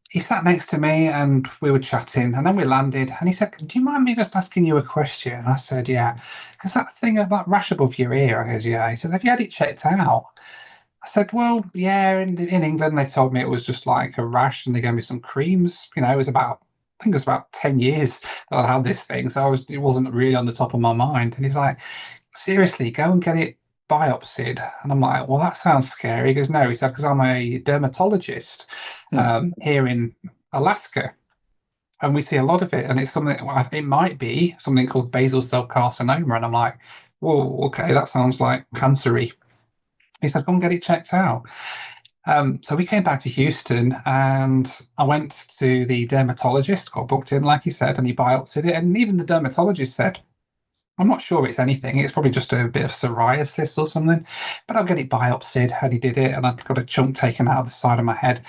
he sat next to me and we were chatting, and then we landed and he said, do you mind me just asking you a question? And I said, yeah. Because that thing of that rash above your ear, I goes, yeah. He said, have you had it checked out? I said, well, yeah, in England, they told me it was just like a rash and they gave me some creams. It was I think it was about 10 years that I had this thing. So it wasn't really on the top of my mind. And he's like, seriously, go and get it biopsied. And I'm like, well, that sounds scary. He goes, no, he said, because I'm a dermatologist here in Alaska. And we see a lot of it. And it's something, it might be something called basal cell carcinoma. And I'm like, whoa, okay, that sounds like cancer-y. He said, go and get it checked out. So we came back to Houston and I went to the dermatologist, got booked in, like he said, and he biopsied it. And even the dermatologist said, I'm not sure it's anything. It's probably just a bit of psoriasis or something, but I'll get it biopsied. And he did it, and I got a chunk taken out of the side of my head.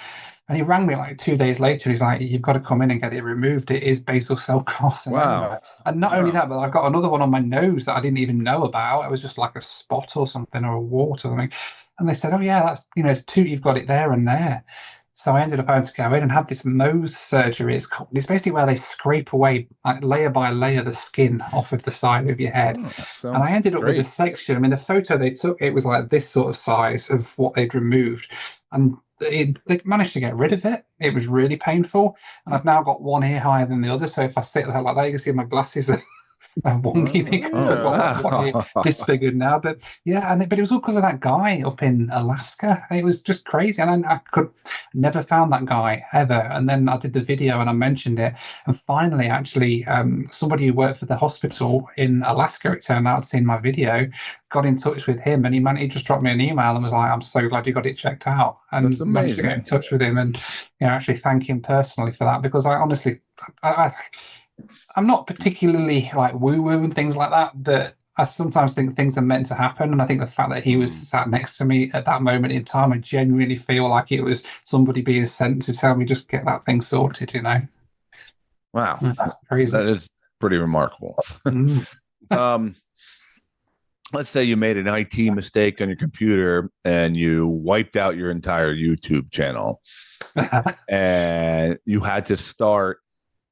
And he rang me like 2 days later. He's like, you've got to come in and get it removed. It is basal cell carcinoma. Wow. And not only that, but I've got another one on my nose that I didn't even know about. It was just like a spot or something, or a wart or something. And they said, oh yeah, that's, it's two, you've got it there and there. So I ended up having to go in and have this Mohs surgery. It's basically where they scrape away, like layer by layer, the skin off of the side of your head. And I ended up with a section. I mean, the photo they took, it was like this sort of size of what they'd removed. And they managed to get rid of it. It was really painful. And I've now got one ear higher than the other. So if I sit there like that, you can see my glasses are wonky because I've got one ear disfigured now. But yeah, but it was all because of that guy up in Alaska. It was just crazy. And I could never found that guy ever. And then I did the video and I mentioned it. And finally, actually, somebody who worked for the hospital in Alaska, it turned out, had seen my video, got in touch with him, and he just dropped me an email and was like, I'm so glad you got it checked out. And managed to get in touch with him and actually thank him personally for that, because I honestly, I'm not particularly like woo-woo and things like that, but I sometimes think things are meant to happen. And I think the fact that he was sat next to me at that moment in time, I genuinely feel like it was somebody being sent to tell me just get that thing sorted, Wow. That's crazy. That is pretty remarkable. Let's say you made an IT mistake on your computer and you wiped out your entire YouTube channel and you had to start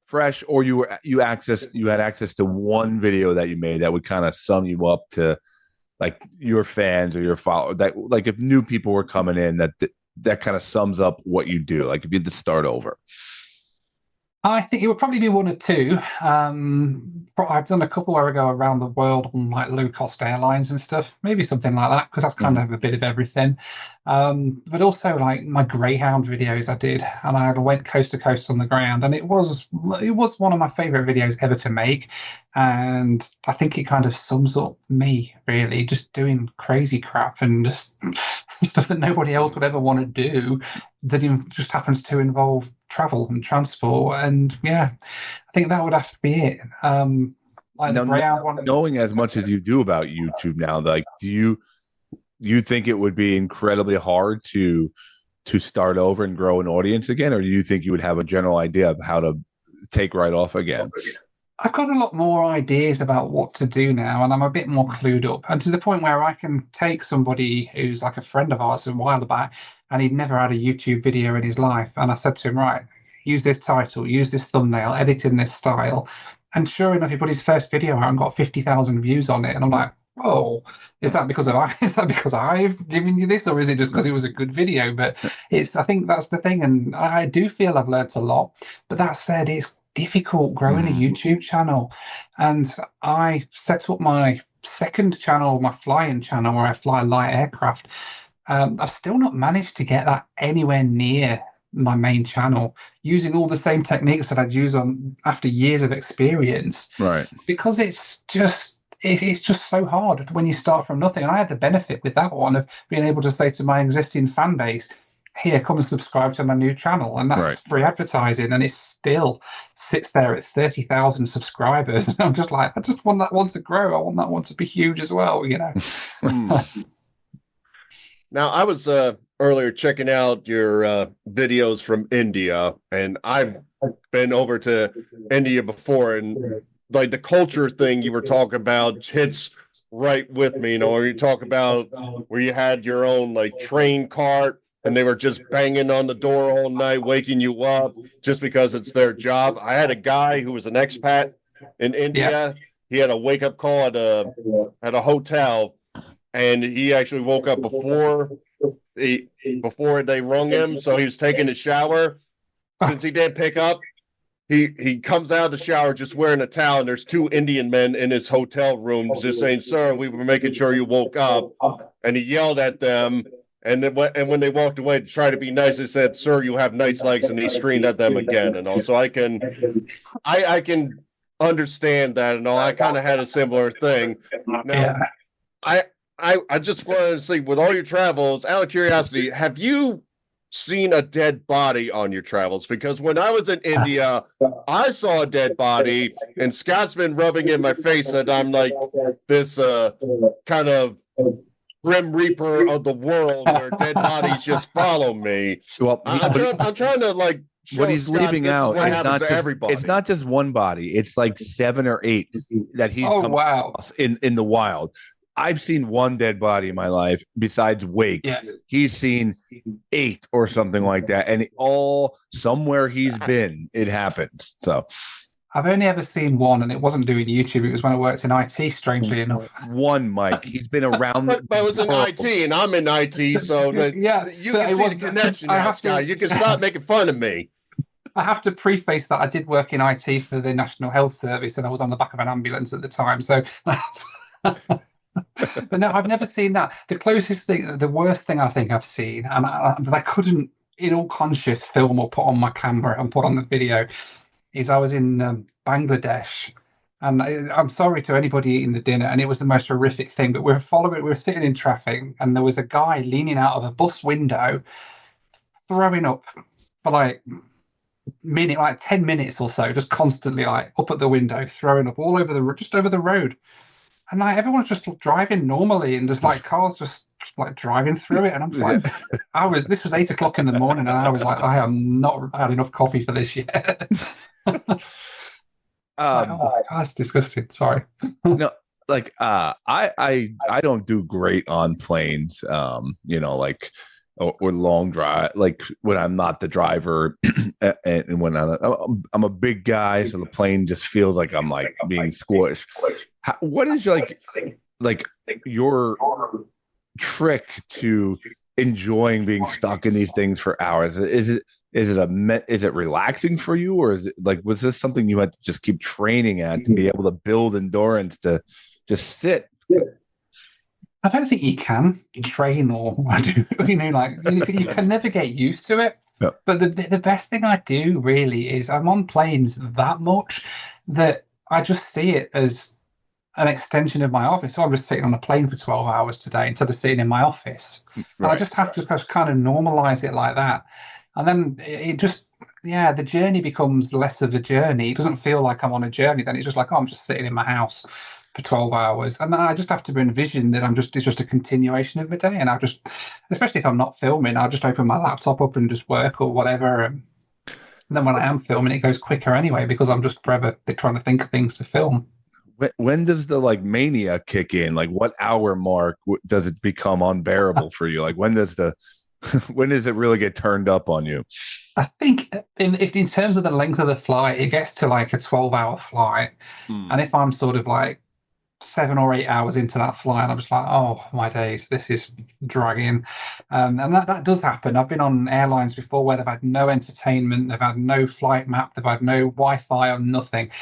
fresh, or you had access to one video that you made that would kind of sum you up to like your fans or your followers, that like if new people were coming in, that kind of sums up what you do, like if you had to start over. I think it would probably be one or two. I've done a couple where I go around the world on like low-cost airlines and stuff, maybe something like that, because that's kind of a bit of everything. But also like my Greyhound videos I did, and I went coast to coast on the ground, and it was one of my favorite videos ever to make. And I think it kind of sums up me, really, just doing crazy crap and just stuff that nobody else would ever want to do, that just happens to involve travel and transport. And yeah, I think that would have to be it. Knowing as much as you do about YouTube now, like, do you think it would be incredibly hard to start over and grow an audience again, or do you think you would have a general idea of how to take right off again? I've got a lot more ideas about what to do now, and I'm a bit more clued up. And to the point where I can take somebody who's like a friend of ours a while back, and he'd never had a YouTube video in his life. And I said to him, right, use this title, use this thumbnail, edit in this style. And sure enough, he put his first video out and got 50,000 views on it. And I'm like, oh, is that because I've given you this, or is it just because it was a good video? But I think that's the thing. And I do feel I've learned a lot. But that said, it's difficult growing a YouTube channel. And I set up my second channel, my flying channel, where I fly light aircraft. I've still not managed to get that anywhere near my main channel, using all the same techniques that I'd use on after years of experience. Right. Because it's just so hard when you start from nothing. And I had the benefit with that one of being able to say to my existing fan base, here, come and subscribe to my new channel. And that's free advertising. And it still sits there at 30,000 subscribers. And I'm just like, I just want that one to grow. I want that one to be huge as well, you know. Now, I was earlier checking out your videos from India, and I've been over to India before, and like the culture thing you were talking about hits right with me, you know, where you talk about where you had your own like train cart and they were just banging on the door all night, waking you up just because it's their job. I had a guy who was an expat in India. Yeah. He had a wake-up call at a hotel, and he actually woke up before they rung him, so he was taking a shower. Since he didn't pick up, he comes out of the shower just wearing a towel, and there's two Indian men in his hotel room just saying, "Sir, we were making sure you woke up." And he yelled at them, and when they walked away to try to be nice, they said, "Sir, you have nice legs," and he screamed at them again. And also I can understand that, and all. I kind of had a similar thing. Now, I just wanted to see, with all your travels, out of curiosity, have you seen a dead body on your travels? Because when I was in India, I saw a dead body, and Scott's been rubbing in my face that I'm like this kind of Grim Reaper of the world where dead bodies just follow me. Well, I'm trying to like. What he's Scott, leaving out is not just everybody. It's not just one body. It's like 7 or 8 that he's in the wild. I've seen one dead body in my life besides wakes. Yeah. He's seen 8 or something like that, and all somewhere he's been, it happens. So I've only ever seen one, and it wasn't doing YouTube. It was when I worked in IT, strangely enough. One, Mike. He's been around. I was in IT, and I'm in IT, so yeah, you can see the connection now, Scott. You can stop making fun of me. I have to preface that I did work in IT for the National Health Service, and I was on the back of an ambulance at the time. So, but no, I've never seen that. The closest thing, the worst thing I think I've seen, and I couldn't, in all conscience, film or put on my camera and put on the video, is I was in Bangladesh. And I'm sorry to anybody eating the dinner, and it was the most horrific thing. But we were sitting in traffic, and there was a guy leaning out of a bus window, throwing up for like 10 minutes or so, just constantly like up at the window, throwing up all over just over the road. And like everyone's just driving normally, and there's like cars just like driving through it. And I'm just like, this was 8 o'clock in the morning, and I was like, I am not had enough coffee for this yet. That's disgusting. Sorry. No, like I don't do great on planes. You know, like or long drive, like when I'm not the driver, and when I'm a big guy, so the plane just feels like I'm like being squished. What is like your trick to enjoying being stuck in these things for hours? Is it relaxing for you, or is it like, was this something you had to just keep training at to be able to build endurance to just sit? I don't think you can train or you know, like you can never get used to it. Yeah. But the best thing I do really is I'm on planes that much that I just see it as an extension of my office. So I'm just sitting on a plane for 12 hours today instead of sitting in my office. Right. And I just have to kind of normalize it like that. And then it just, the journey becomes less of a journey. It doesn't feel like I'm on a journey. Then it's just like, I'm just sitting in my house for 12 hours. And I just have to envision that it's just a continuation of the day. And I'll just, especially if I'm not filming, I'll just open my laptop up and just work or whatever. And then when I am filming, it goes quicker anyway because I'm just forever trying to think of things to film. When does the like mania kick in? Like what hour mark does it become unbearable for you? Like when does it really get turned up on you? I think in terms of the length of the flight, it gets to like a 12-hour flight. And if I'm sort of like 7 or 8 hours into that flight, I'm just like, oh my days, this is dragging. And that does happen. I've been on airlines before where they've had no entertainment, they've had no flight map, they've had no Wi-Fi or nothing.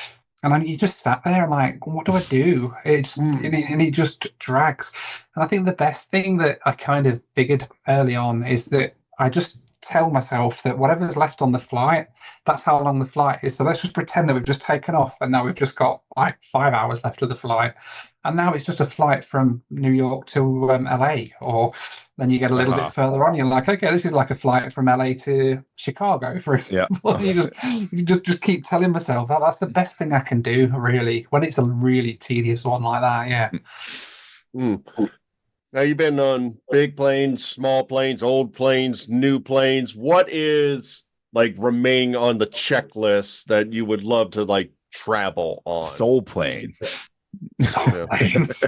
And you just sat there like, what do I do? And it just drags. And I think the best thing that I kind of figured early on is that I just tell myself that whatever's left on the flight, that's how long the flight is. So let's just pretend that we've just taken off and now we've just got like 5 hours left of the flight. And now it's just a flight from New York to LA, or then you get a little bit further on. You're like, okay, this is like a flight from LA to Chicago, for example. Yeah. you just keep telling myself that's the best thing I can do, really, when it's a really tedious one like that. Yeah. Now you've been on big planes, small planes, old planes, new planes. What is like remaining on the checklist that you would love to like travel on? Soul plane. Planes.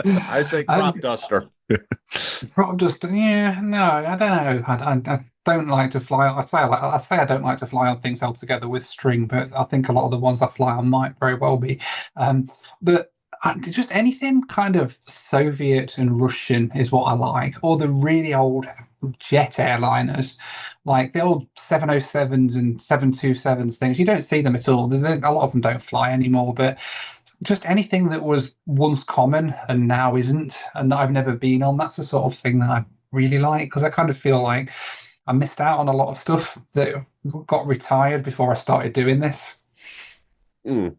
I say crop duster. Crop duster. Yeah, no, I don't know. I don't like to fly. I say I don't like to fly on things held together with string, but I think a lot of the ones I fly on might very well be. But just anything kind of Soviet and Russian is what I like, or the really old jet airliners, like the old 707s and 727s things. You don't see them at all. A lot of them don't fly anymore, but just anything that was once common and now isn't, and that I've never been on, that's the sort of thing that I really like, because I kind of feel like I missed out on a lot of stuff that got retired before I started doing this. No,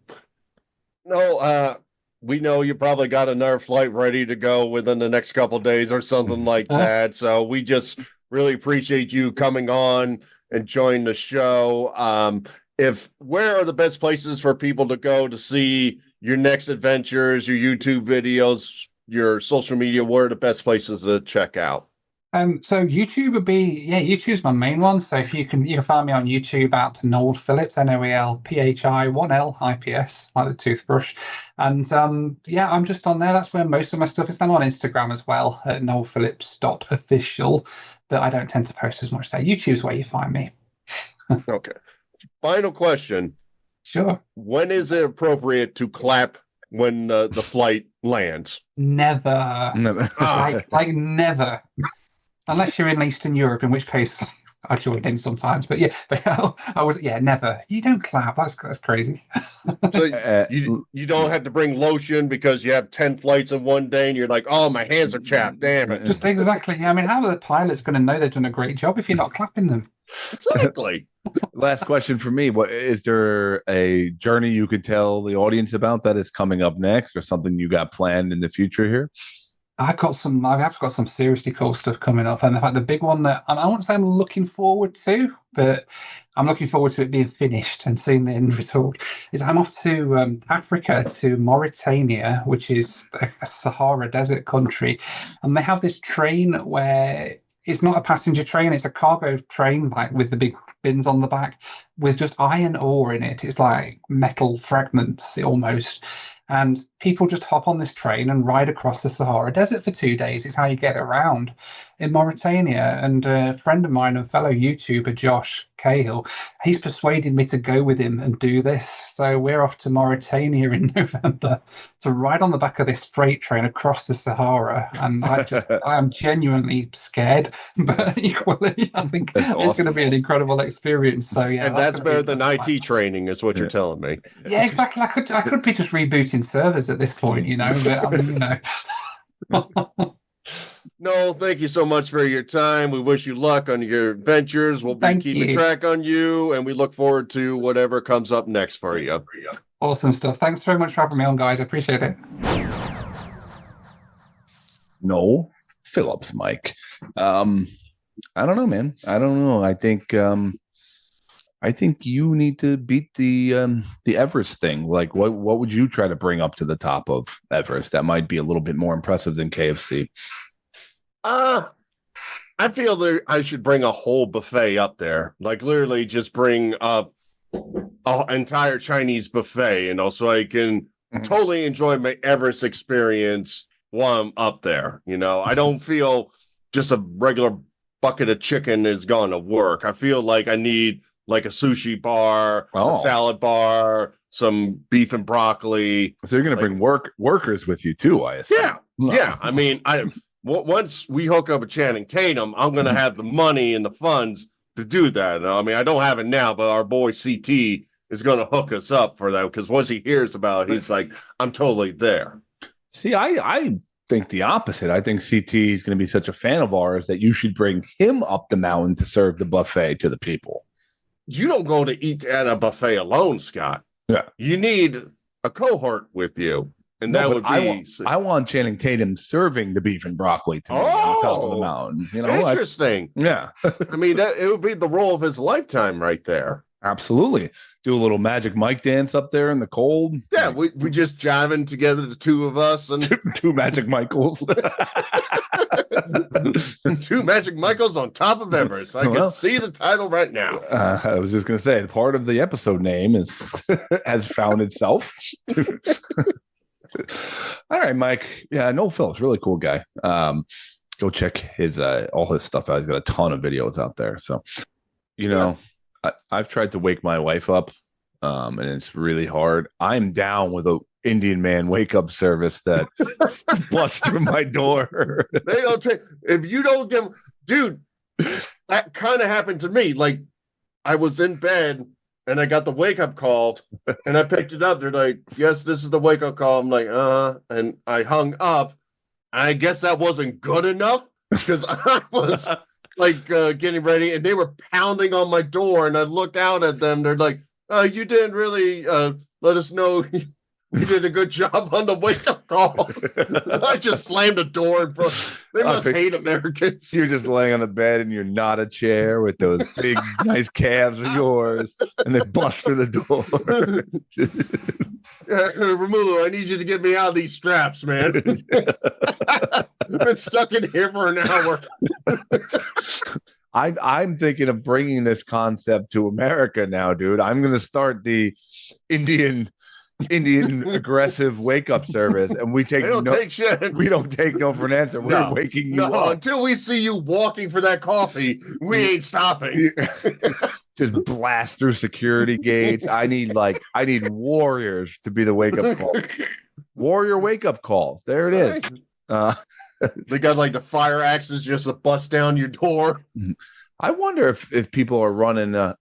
we know you probably got another flight ready to go within the next couple of days or something like that. So we just really appreciate you coming on and joining the show. Where are the best places for people to go to see your next adventures, your YouTube videos, your social media? Where are the best places to check out? So YouTube would be, YouTube's my main one. So if you can find me on YouTube at Noel Philips, NOELPHI 1LIPS, like the toothbrush. And I'm just on there. That's where most of my stuff is. I'm on Instagram as well at noelphilips.official, but I don't tend to post as much there. YouTube's where you find me. Okay. Final question. Sure. When is it appropriate to clap when the flight lands? Never. Like never. Unless you're in Eastern Europe, in which case I join in sometimes. But I was never. You don't clap. That's crazy. So you don't have to bring lotion because you have 10 flights in one day and you're like, oh, my hands are chapped. Damn it. Just exactly. I mean, how are the pilots going to know they've done a great job if you're not clapping them? Exactly. Last question for me. What is there a journey you could tell the audience about that is coming up next, or something you got planned in the future here? I've got some seriously cool stuff coming up, and in fact, the big one that I won't say I'm looking forward to, but I'm looking forward to it being finished and seeing the end result, is I'm off to Africa, to Mauritania, which is a Sahara desert country, and they have this train where it's not a passenger train, it's a cargo train, like with the big bins on the back, with just iron ore in it. It's like metal fragments almost. And people just hop on this train and ride across the Sahara Desert for 2 days. It's how you get around in Mauritania. And a friend of mine, a fellow YouTuber, Josh Cahill, he's persuaded me to go with him and do this. So we're off to Mauritania in November to ride on the back of this freight train across the Sahara. And I am genuinely scared, but equally, I think it's going to be an incredible experience. So yeah, and that's better than IT training, is what you're telling me. Yeah, exactly. I could be just rebooting servers at this point, but I mean, No, thank you so much for your time. We wish you luck on your adventures. We'll be keeping track on you, and we look forward to whatever comes up next for you. Awesome stuff. Thanks very much for having me on, guys. I appreciate it. Noel Philips, Mike. I don't know, man. I don't know. I think you need to beat the Everest thing. Like, what would you try to bring up to the top of Everest that might be a little bit more impressive than KFC? I feel that I should bring a whole buffet up there. Like literally just bring an entire Chinese buffet, so I can totally enjoy my Everest experience while I'm up there. I don't feel just a regular bucket of chicken is going to work. I feel like I need like a sushi bar, a salad bar, some beef and broccoli. So you're going to bring workers with you too, I assume. Yeah. I mean, once we hook up with Channing Tatum, I'm going to have the money and the funds to do that. I mean, I don't have it now, but our boy CT is going to hook us up for that, because once he hears about it, he's like, I'm totally there. See, I think the opposite. I think CT is going to be such a fan of ours that you should bring him up the mountain to serve the buffet to the people. You don't go to eat at a buffet alone, Scott. Yeah. You need a cohort with you. And that would be... I want Channing Tatum serving the beef and broccoli to me on top of the mountain. Interesting. Yeah. I mean, it would be the role of his lifetime right there. Absolutely. Do a little Magic Mike dance up there in the cold. Yeah, we just jiving together, the two of us. And two Magic Michaels. Two Magic Michaels on top of Everest. I can see the title right now. I was just going to say, part of the episode name has found itself. All right, Mike. Yeah, Noel Philips, really cool guy. Go check his all his stuff out. He's got a ton of videos out there. So, I've tried to wake my wife up, and it's really hard. I'm down with a Indian man wake up service that busts through my door. They don't take, if you don't give, dude, that kind of happened to me. Like, I was in bed and I got the wake up call and I picked it up. They're like, yes, this is the wake up call. I'm like, and I hung up. I guess that wasn't good enough because I was like getting ready and they were pounding on my door and I looked out at them. They're like, you didn't really let us know you did a good job on the wake-up call. I just slammed the door and they must hate Americans. You're just laying on the bed and you're not a chair with those big, nice calves of yours, and they bust through the door. Romulo, I need you to get me out of these straps, man. I've been stuck in here for an hour. I'm thinking of bringing this concept to America now, dude. I'm going to start the Indian aggressive wake up service, and we take take shit. We don't take no for an answer. We're waking you up until we see you walking for that coffee. We ain't stopping. Just blast through security gates. I need warriors to be the wake up call. Warrior wake up call. There it is. They got like the fire axes just to bust down your door. I wonder if people are running a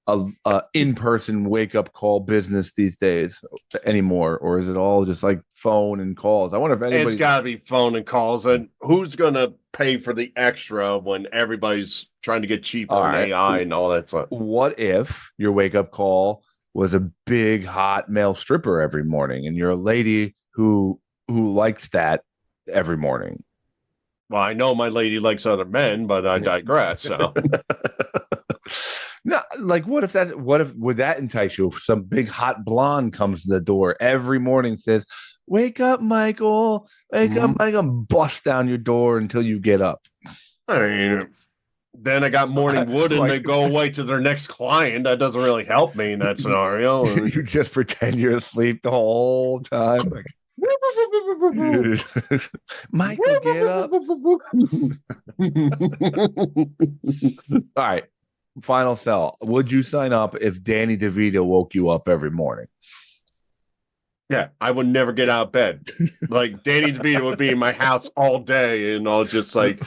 in-person wake-up call business these days anymore, or is it all just like phone and calls? I wonder if anybody... It's got to be phone and calls, and who's going to pay for the extra when everybody's trying to get cheaper on AI and all that stuff? What if your wake-up call was a big, hot male stripper every morning, and you're a lady who likes that every morning? Well, I know my lady likes other men, but I digress. So, no, like, would that entice you? If some big hot blonde comes to the door every morning, says, "Wake up, Michael! Wake up, Michael!" Bust down your door until you get up. I mean, then I got morning wood, and they go away to their next client. That doesn't really help me in that scenario. You just pretend you're asleep the whole time. Like, Michael, get up. All right. Final sell. Would you sign up if Danny DeVito woke you up every morning? Yeah, I would never get out of bed. Like, Danny DeVito would be in my house all day and all just like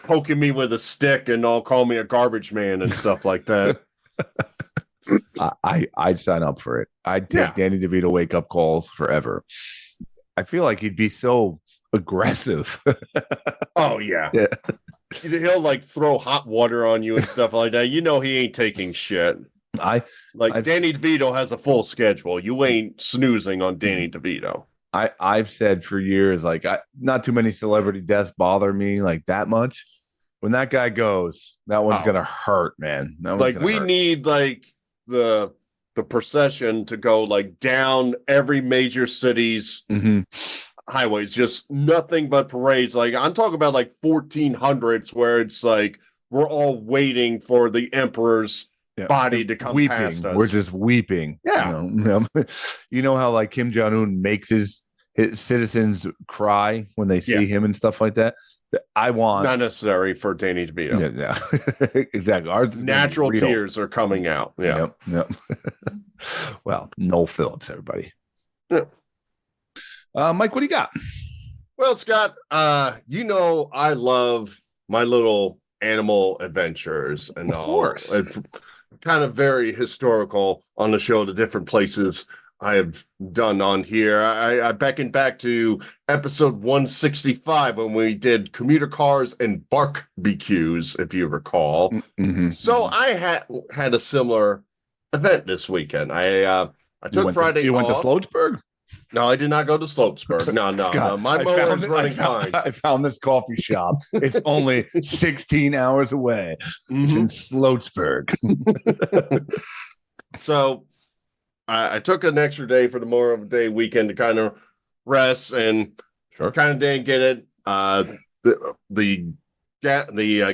poking me with a stick and all call me a garbage man and stuff like that. I'd sign up for it. I'd take Danny DeVito wake up calls forever. I feel like he'd be so aggressive. Oh, yeah. He'll like throw hot water on you and stuff like that. You know he ain't taking shit. Danny DeVito has a full schedule. You ain't snoozing on Danny DeVito. I've said for years, like, not too many celebrity deaths bother me like that much. When that guy goes, that one's gonna hurt, man. Like, we need like the procession to go like down every major city's highways, just nothing but parades. Like, I'm talking about like 1400s where it's like we're all waiting for the emperor's body to come weeping. past us. We're just weeping. Yeah. You know how like Kim Jong-un makes his citizens cry when they see him and stuff like that? I want not necessary for Danny DeVito. Yeah. Exactly. Ours natural tears are coming out. Yeah. Yep. Well, Noel Philips, everybody. Yeah. Mike, what do you got? Well, Scott, you know I love my little animal adventures and of course. It's kind of very historical on the show, the different places I have done on here. I beckoned back to episode 165 when we did commuter cars and barbecues, if you recall. Mm-hmm. So I had a similar event this weekend. I took Friday off. You went to Sloatsburg? No, I did not go to Sloatsburg. No. Scott, My mower is running fine. I found this coffee shop. It's only 16 hours away. It's in Sloatsburg. So I took an extra day for the Memorial Day weekend to kind of rest and kind of didn't get it. The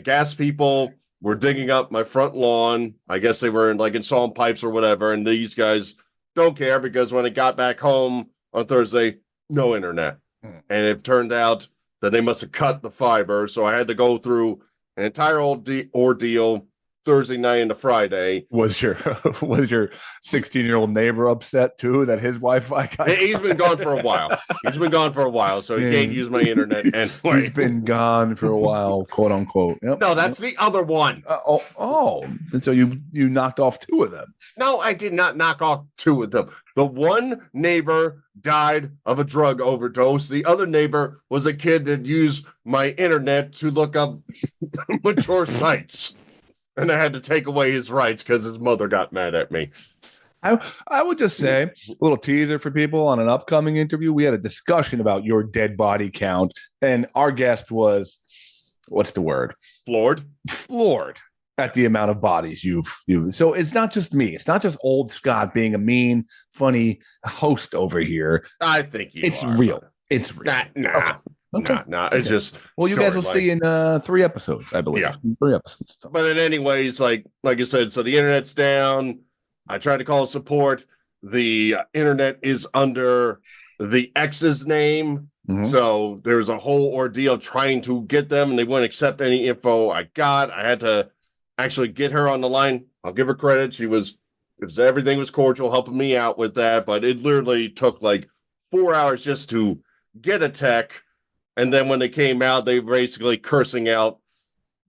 gas people were digging up my front lawn. I guess they were installing pipes or whatever. And these guys don't care because when I got back home on Thursday, no internet. And it turned out that they must have cut the fiber. So I had to go through an entire ordeal Thursday night into Friday. Was your 16-year-old neighbor upset too that his Wi-Fi got He's been gone for a while. So he can't use my internet anyway. He's been gone for a while, quote unquote. Yep. No, that's the other one. And so you knocked off two of them. No, I did not knock off two of them. The one neighbor died of a drug overdose. The other neighbor was a kid that used my internet to look up mature sites. And I had to take away his rights because his mother got mad at me. I would just say, a little teaser for people on an upcoming interview. We had a discussion about your dead body count, and our guest was, what's the word? Floored at the amount of bodies you've. So it's not just me. It's not just old Scott being a mean, funny host over here. I think it's real. It's real. Nah. Okay. Nah. It's just. Well, you guys will see in 3 episodes, I believe. Yeah. 3 episodes. But in anyways, like I said, so the internet's down. I tried to call support. The internet is under the ex's name. Mm-hmm. So there's a whole ordeal trying to get them, and they wouldn't accept any info I got. I had to actually get her on the line. I'll give her credit. Everything was cordial, helping me out with that. But it literally took 4 hours just to get a tech. And then when they came out, they were basically cursing out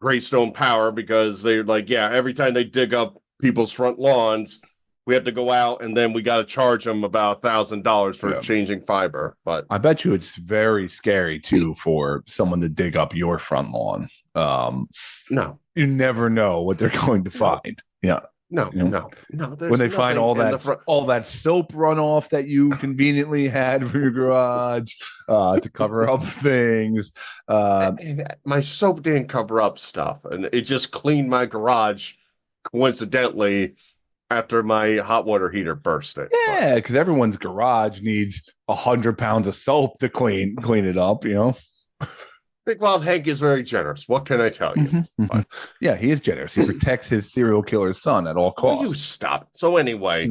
Greystone Power because they're every time they dig up people's front lawns, we have to go out and then we got to charge them about $1,000 for changing fiber. But I bet you it's very scary too for someone to dig up your front lawn. No, you never know what they're going to find. Yeah. No. When they find all that soap runoff that you conveniently had from your garage to cover up things. My soap didn't cover up stuff, and it just cleaned my garage coincidentally after my hot water heater bursted. Yeah, because everyone's garage needs 100 pounds of soap to clean it up, Big Wild Hank is very generous. What can I tell you? Mm-hmm. Yeah, he is generous. He protects his serial killer's son at all costs. You stop. So anyway,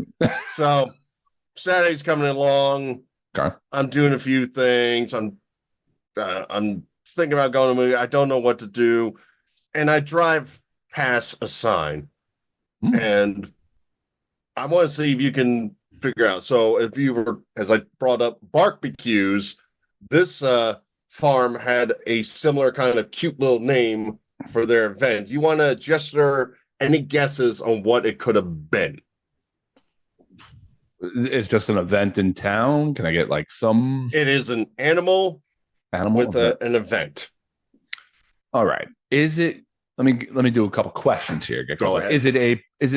Saturday's coming along. Okay. I'm doing a few things. I'm thinking about going to a movie. I don't know what to do. And I drive past a sign. And I want to see if you can figure out. So if you were, as I brought up, barbecues, this farm had a similar kind of cute little name for their event. You want to gesture any guesses on what it could have been? It's just an event in town. Can I get some? It is an animal with an event. All right. Is it? Let me do a couple questions here. Go ahead. Is it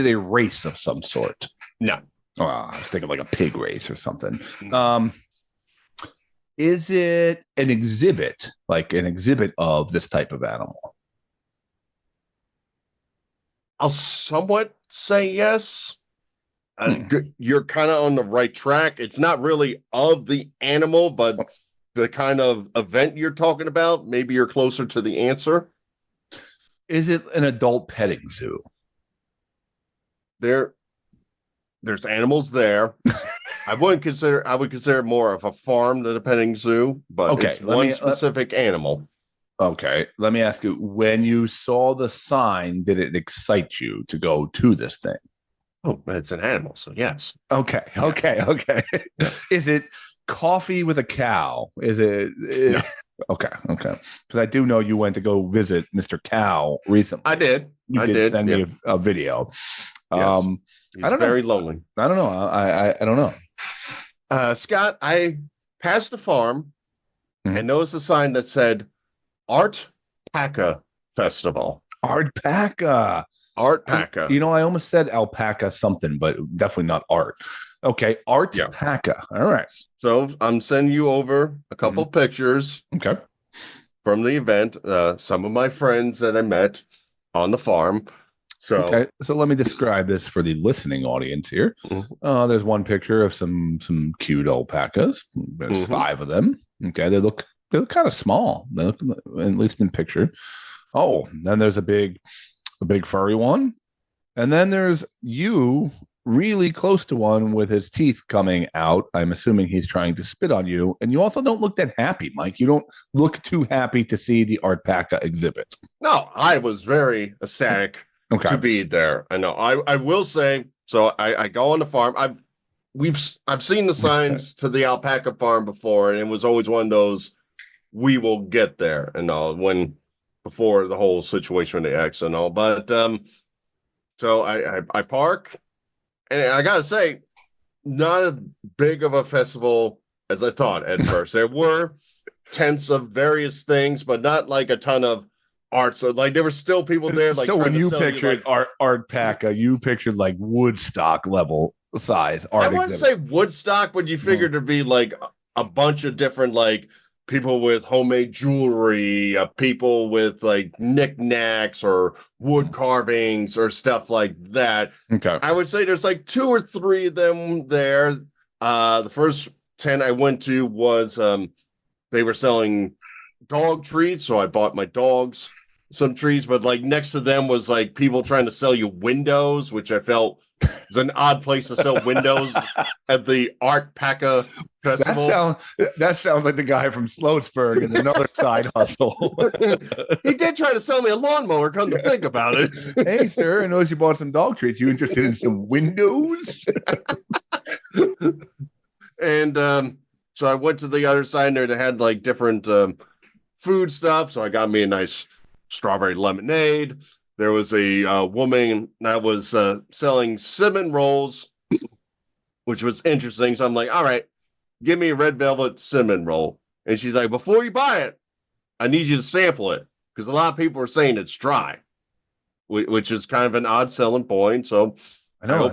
a race of some sort? No. Oh, I was thinking a pig race or something. Is it an exhibit, an exhibit of this type of animal? I'll somewhat say yes. You're kind of on the right track. It's not really of the animal, but the kind of event you're talking about, maybe you're closer to the answer. Is it an adult petting zoo? There's animals there. I would consider it more of a farm than a petting zoo, but Okay, it's one specific animal. Okay, let me ask you, when you saw the sign, did it excite you to go to this thing? Oh, it's an animal, so yes. Okay. Is it coffee with a cow? Is it? No. Okay. Because I do know you went to go visit Mr. Cow recently. I did. You did send me a video. Yes. I don't know. Very lonely. I don't know. I don't know. Scott, I passed the farm and noticed a sign that said Art-Paca Festival. Art-Paca. Art-Paca. You know, I almost said alpaca something, but definitely not art. Okay, Art-Paca. All right. So I'm sending you over a couple pictures. Okay. From the event, some of my friends that I met on the farm. So let me describe this for the listening audience here. There's one picture of some cute alpacas. There's 5 of them. Okay, they look kind of small. They look, at least in picture. Oh, then there's a big furry one, and then there's you really close to one with his teeth coming out. I'm assuming he's trying to spit on you, and you also don't look that happy, Mike. You don't look too happy to see the Art-Paca exhibit. No, I was very ecstatic to be there. I know. I will say. So I go on the farm. I've seen the signs to the alpaca farm before, and it was always one of those. We will get there, and all before the whole situation with the X and all. But so I park, and I gotta say, not as big of a festival as I thought at first. There were tents of various things, but not like a ton of art. So like there were still people there. Like so when you pictured Art-Paca, you pictured like Woodstock level size art. I wouldn't say Woodstock, but you figured there'd be like a bunch of different like people with homemade jewelry, people with like knickknacks or wood carvings or stuff like that. Okay. I would say there's like 2 or 3 of them there. The first tent I went to was they were selling dog treats, so I bought my dogs some treats, but like next to them was like people trying to sell you windows, which I felt was an odd place to sell windows at the Art-Paca Festival. That sounds like the guy from Sloatsburg and another side hustle. He did try to sell me a lawnmower, come to think about it. Hey, sir, I noticed you bought some dog treats. You interested in some windows? And so I went to the other side there that had like different food stuff. So I got me a nice strawberry lemonade. There was a woman that was selling cinnamon rolls, which was interesting. So I'm like, all right, give me a red velvet cinnamon roll. And she's like, before you buy it, I need you to sample it. Because a lot of people are saying it's dry, which is kind of an odd selling point. So I know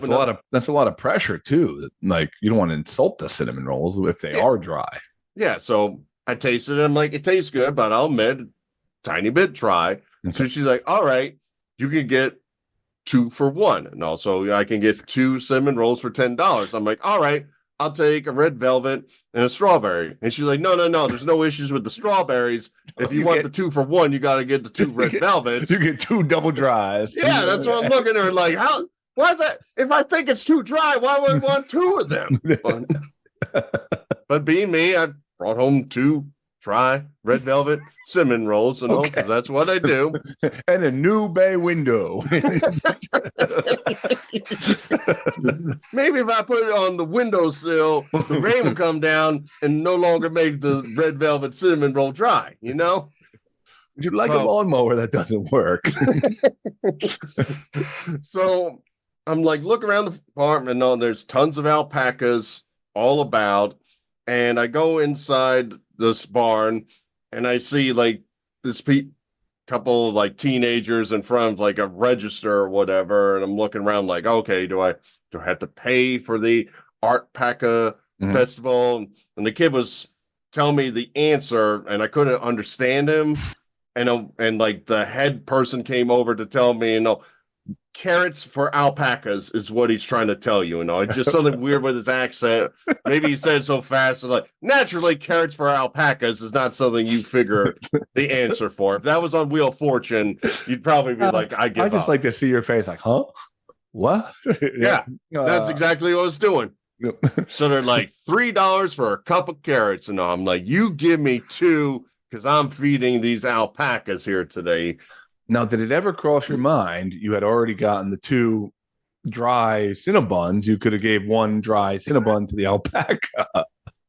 that's a lot of pressure too. Like you don't want to insult the cinnamon rolls if they are dry. Yeah. So I tasted it. I'm like, it tastes good, but I'll admit, tiny bit dry. Okay. So she's like, all right, you can get 2 for 1. And also I can get 2 cinnamon rolls for $10. I'm like, all right, I'll take a red velvet and a strawberry. And she's like, no, there's no issues with the strawberries. If you want the 2 for 1, you got to get the 2 red velvets. You get 2 double dries. Yeah, that's what I'm looking at her like, why is that? If I think it's too dry, why would I want 2 of them? But being me, I brought home 2 dry red velvet cinnamon rolls, and because that's what I do. And a new bay window. Maybe if I put it on the windowsill, the rain will come down and no longer make the red velvet cinnamon roll dry, you know? Would you like a lawnmower that doesn't work? So I'm like, look around the apartment, and there's tons of alpacas all about. And I go inside this barn and I see like this couple of like teenagers in front of like a register or whatever. And I'm looking around like, okay, do I have to pay for the Art-Paca festival? And the kid was telling me the answer and I couldn't understand him. And like the head person came over to tell me, carrots for alpacas is what he's trying to tell you. It's just something weird with his accent. Maybe he said it so fast. Like, naturally, carrots for alpacas is not something you figure the answer for. If that was on Wheel of Fortune, you'd probably be like, I give up. I just like to see your face like, huh? What? Yeah, that's exactly what I was doing. So they're like $3 for a cup of carrots. And I'm like, you give me 2 because I'm feeding these alpacas here today. Now, did it ever cross your mind you had already gotten the 2 dry Cinnabons? You could have gave 1 dry Cinnabon to the alpaca.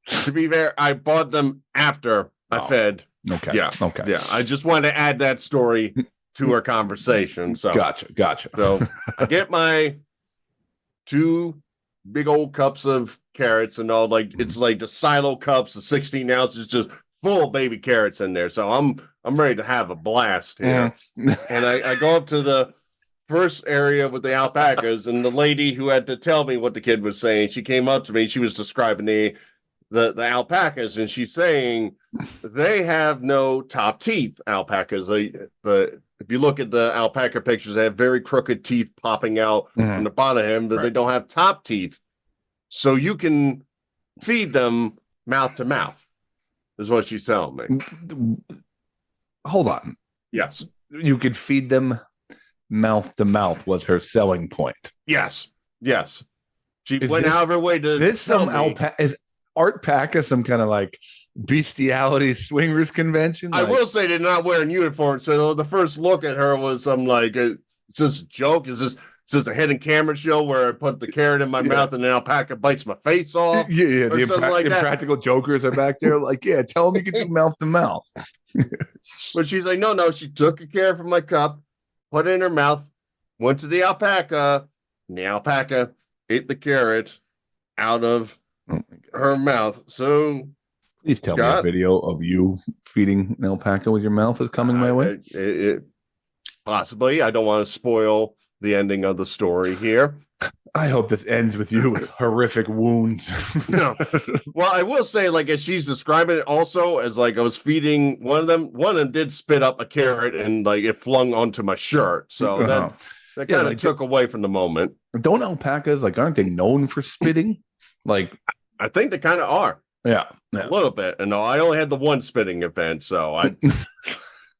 To be fair, I bought them after I fed. Okay. Yeah. Okay. Yeah. I just wanted to add that story to our conversation. So Gotcha. So I get my 2 big old cups of carrots and all. Like it's like the silo cups, the 16 ounces, just full of baby carrots in there. So I'm ready to have a blast here. And I go up to the first area with the alpacas, and the lady who had to tell me what the kid was saying, she came up to me. She was describing the alpacas, and she's saying they have no top teeth. Alpacas, if you look at the alpaca pictures, they have very crooked teeth popping out from the bottom of them, but they don't have top teeth. So you can feed them mouth to mouth, is what she's telling me. Hold on. Yes. You could feed them mouth to mouth was her selling point. Yes. She went out of her way to is Art-Paca some kind of like bestiality swingers convention? I will say they're not wearing uniforms. So the first look at her was I'm like, is this a joke? Is this a hidden camera show where I put the carrot in my mouth and the alpaca bites my face off? Yeah. The impractical jokers are back there like, yeah, tell them you can do mouth to mouth. But she's like, no. She took a carrot from my cup, put it in her mouth, went to the alpaca, and the alpaca ate the carrot out of her mouth. So please tell me a video of you feeding an alpaca with your mouth is coming my way. Possibly. I don't want to spoil the ending of the story here. I hope this ends with you with horrific wounds. No. Well, I will say, like, as she's describing it also, as like I was feeding one of them did spit up a carrot and like it flung onto my shirt. So that kind of took away from the moment. Don't alpacas, like, aren't they known for spitting? Like, I think they kind of are. Yeah. A little bit. And no, I only had the one spitting event, so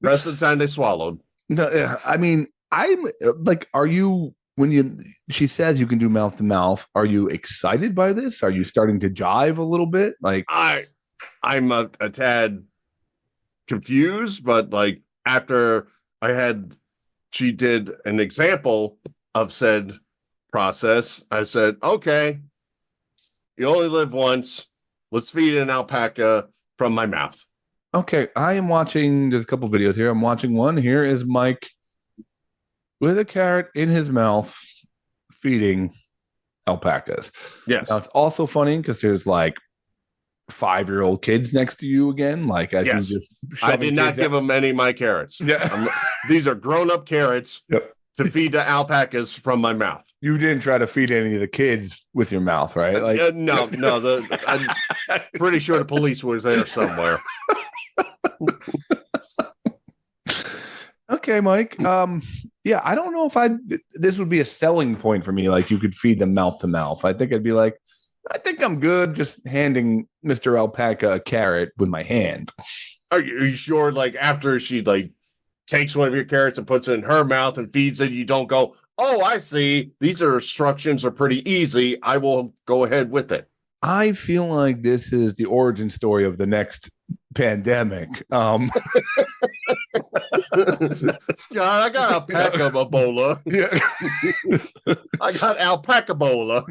rest of the time they swallowed. No, I mean, I'm like, are you, she says you can do mouth to mouth, are you excited by this? Are you starting to jive a little bit? Like, I'm a tad confused, but like after she did an example of said process, I said, okay, you only live once. Let's feed an alpaca from my mouth. Okay, I am watching, there's a couple videos here. I'm watching one. Here is Mike with a carrot in his mouth feeding alpacas. Yes. Now, it's also funny because there's like 5-year-old kids next to you again. Like, as you just I did not give them any of my carrots. Yeah. These are grown-up carrots to feed the alpacas from my mouth. You didn't try to feed any of the kids with your mouth, right? Like, no. I'm pretty sure the police was there somewhere. Okay, Mike. Yeah, I don't know if this would be a selling point for me. Like, you could feed them mouth to mouth. I think I'd be like, I think I'm good just handing Mr. Alpaca a carrot with my hand. Are you sure? Like, after she like takes one of your carrots and puts it in her mouth and feeds it, you don't go, oh, I see. These instructions are pretty easy. I will go ahead with it. I feel like this is the origin story of the next pandemic. God, I got alpaca Ebola. Yeah. I got alpaca Ebola.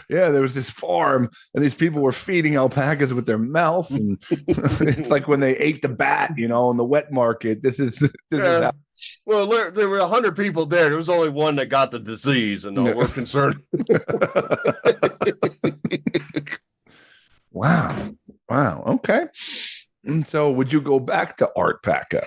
Yeah, there was this farm and these people were feeding alpacas with their mouth, and it's like when they ate the bat, in the wet market. This is how. Well, there were 100 people there. There was only one that got the disease, and we're concerned. Wow. Okay. And so, would you go back to Art-Paca?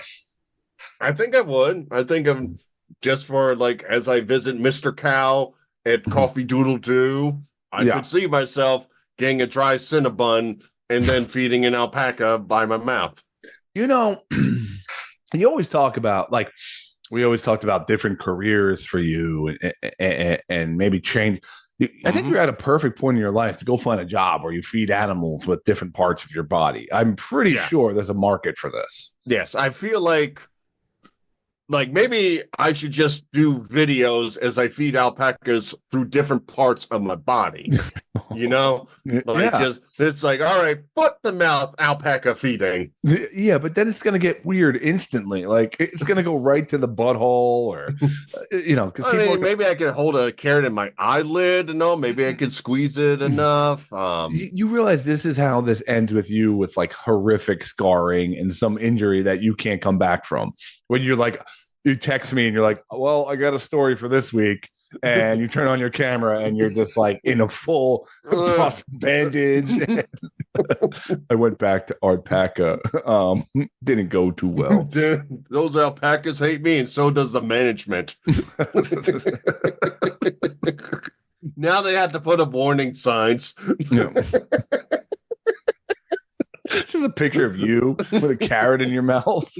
I think I would. I think I'm just for like as I visit Mr. Cow at Coffee Doodle Doo, I could see myself getting a dry Cinnabon and then feeding an alpaca by my mouth. You always talk about, like, we always talked about different careers for you and maybe change. I think you're at a perfect point in your life to go find a job where you feed animals with different parts of your body. I'm pretty sure there's a market for this. Yes, I feel like maybe I should just do videos as I feed alpacas through different parts of my body. You know, it's like, all right, foot to mouth alpaca feeding. Yeah, but then it's going to get weird instantly. Like it's going to go right to the butthole, or maybe I could hold a carrot in my eyelid. Maybe I could squeeze it enough. You realize this is how this ends with you, with like horrific scarring and some injury that you can't come back from. When you're like, you text me and you're like, well, I got a story for this week. And you turn on your camera and you're just like in a full bandage. I went back to Art-Paca. Didn't go too well. Those alpacas hate me, and so does the management. Now they have to put up warning signs. Yeah. This is a picture of you with a carrot in your mouth.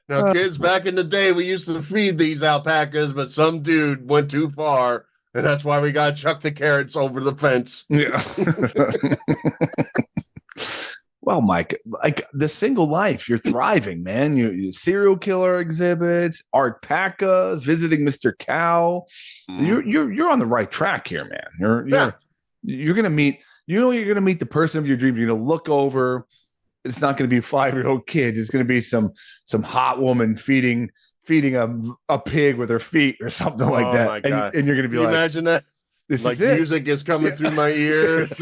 Now, kids, back in the day, we used to feed these alpacas, but some dude went too far, and that's why we got to chuck the carrots over the fence. Yeah. Well, Mike, like the single life, you're thriving, man. You serial killer exhibits, Art-Pacas, visiting Mr. Cow. You're on the right track here, man. You're gonna meet. You're gonna meet the person of your dreams. You're gonna look over. It's not going to be a 5-year-old kid. It's going to be some hot woman feeding a pig with her feet or something like that. My God. And you're going to be Can you like, imagine that? This like is music is coming through my ears.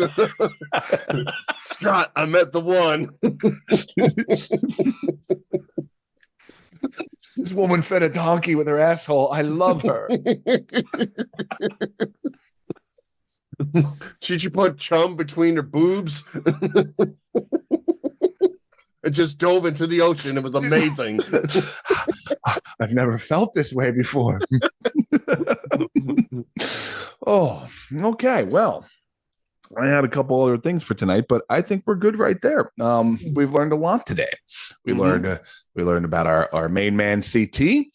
Scott, I met the one. This woman fed a donkey with her asshole. I love her. Should you put chum between her boobs? It just dove into the ocean. It was amazing. I've never felt this way before. Oh, okay. Well, I had a couple other things for tonight, but I think we're good right there. We've learned a lot today. We learned about our main man CT.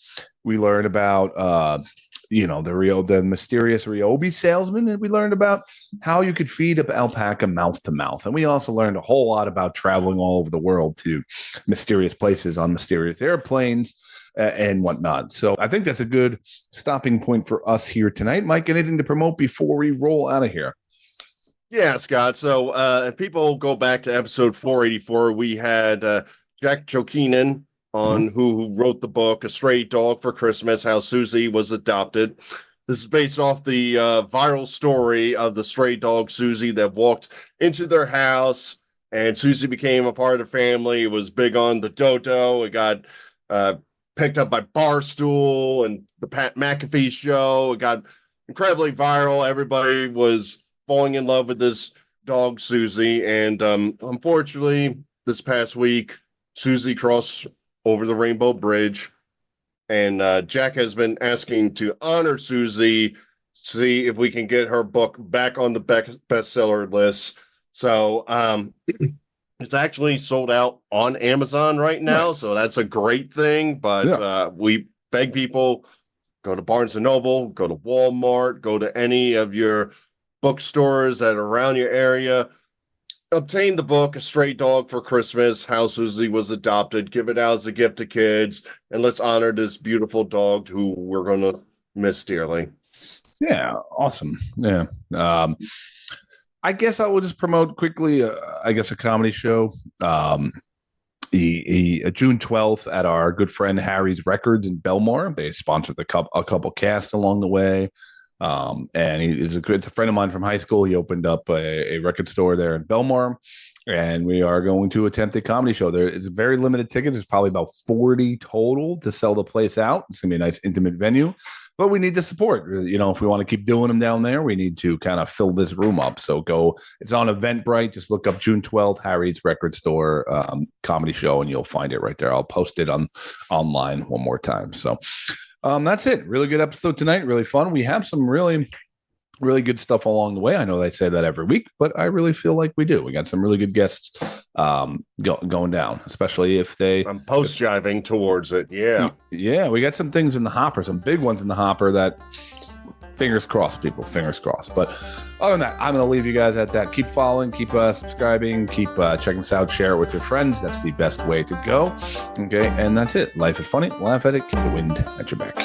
We learned about the mysterious Ryobi salesman, and we learned about how you could feed an alpaca mouth to mouth. And we also learned a whole lot about traveling all over the world to mysterious places on mysterious airplanes and whatnot. So I think that's a good stopping point for us here tonight. Mike, anything to promote before we roll out of here? Yeah, Scott. So if people go back to episode 484, we had Jack Jokinen on who wrote the book, A Stray Dog for Christmas, How Susie Was Adopted. This is based off the viral story of the stray dog, Susie, that walked into their house, and Susie became a part of the family. It was big on the dodo. It got picked up by Barstool and the Pat McAfee show. It got incredibly viral. Everybody was falling in love with this dog, Susie. And unfortunately, this past week, Susie crossed over the Rainbow Bridge. And Jack has been asking to honor Susie, see if we can get her book back on the bestseller list. So it's actually sold out on Amazon right now. Nice. So that's a great thing. But we beg people, go to Barnes & Noble, go to Walmart, go to any of your bookstores that are around your area. Obtain the book, A Stray Dog for Christmas, How Susie Was Adopted. Give it out as a gift to kids. And let's honor this beautiful dog who we're going to miss dearly. Yeah, awesome. Yeah. I guess I will just promote quickly, a comedy show. June 12th at our good friend Harry's Records in Belmar. They sponsored a couple casts along the way. And it's a friend of mine from high school. He opened up a record store there in Belmar, and we are going to attempt a comedy show there. It's a very limited ticket. There's probably about 40 total to sell the place out. It's gonna be a nice intimate venue, but we need the support. If we want to keep doing them down there, we need to kind of fill this room up. So go. It's on Eventbrite. Just look up June 12th, Harry's Record Store comedy show, and you'll find it right there. I'll post it online one more time. So. That's it. Really good episode tonight. Really fun. We have some really really good stuff along the way. I know they say that every week, but I really feel like we do. We got some really good guests going down, especially if they... I'm post-jiving towards it, yeah. Yeah, we got some things in the hopper, some big ones in the hopper that... Fingers crossed, people. Fingers crossed. But other than that, I'm going to leave you guys at that. Keep following, keep subscribing, keep checking us out, share it with your friends. That's the best way to go. Okay, and that's it. Life is funny. Laugh at it. Keep the wind at your back.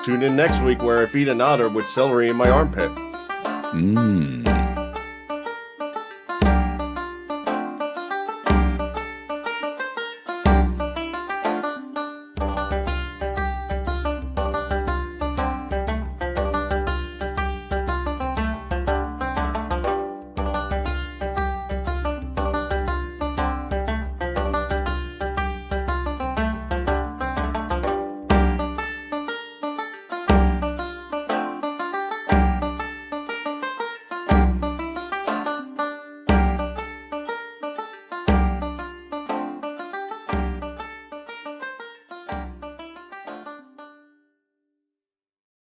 Tune in next week where I feed an otter with celery in my armpit. Mmm.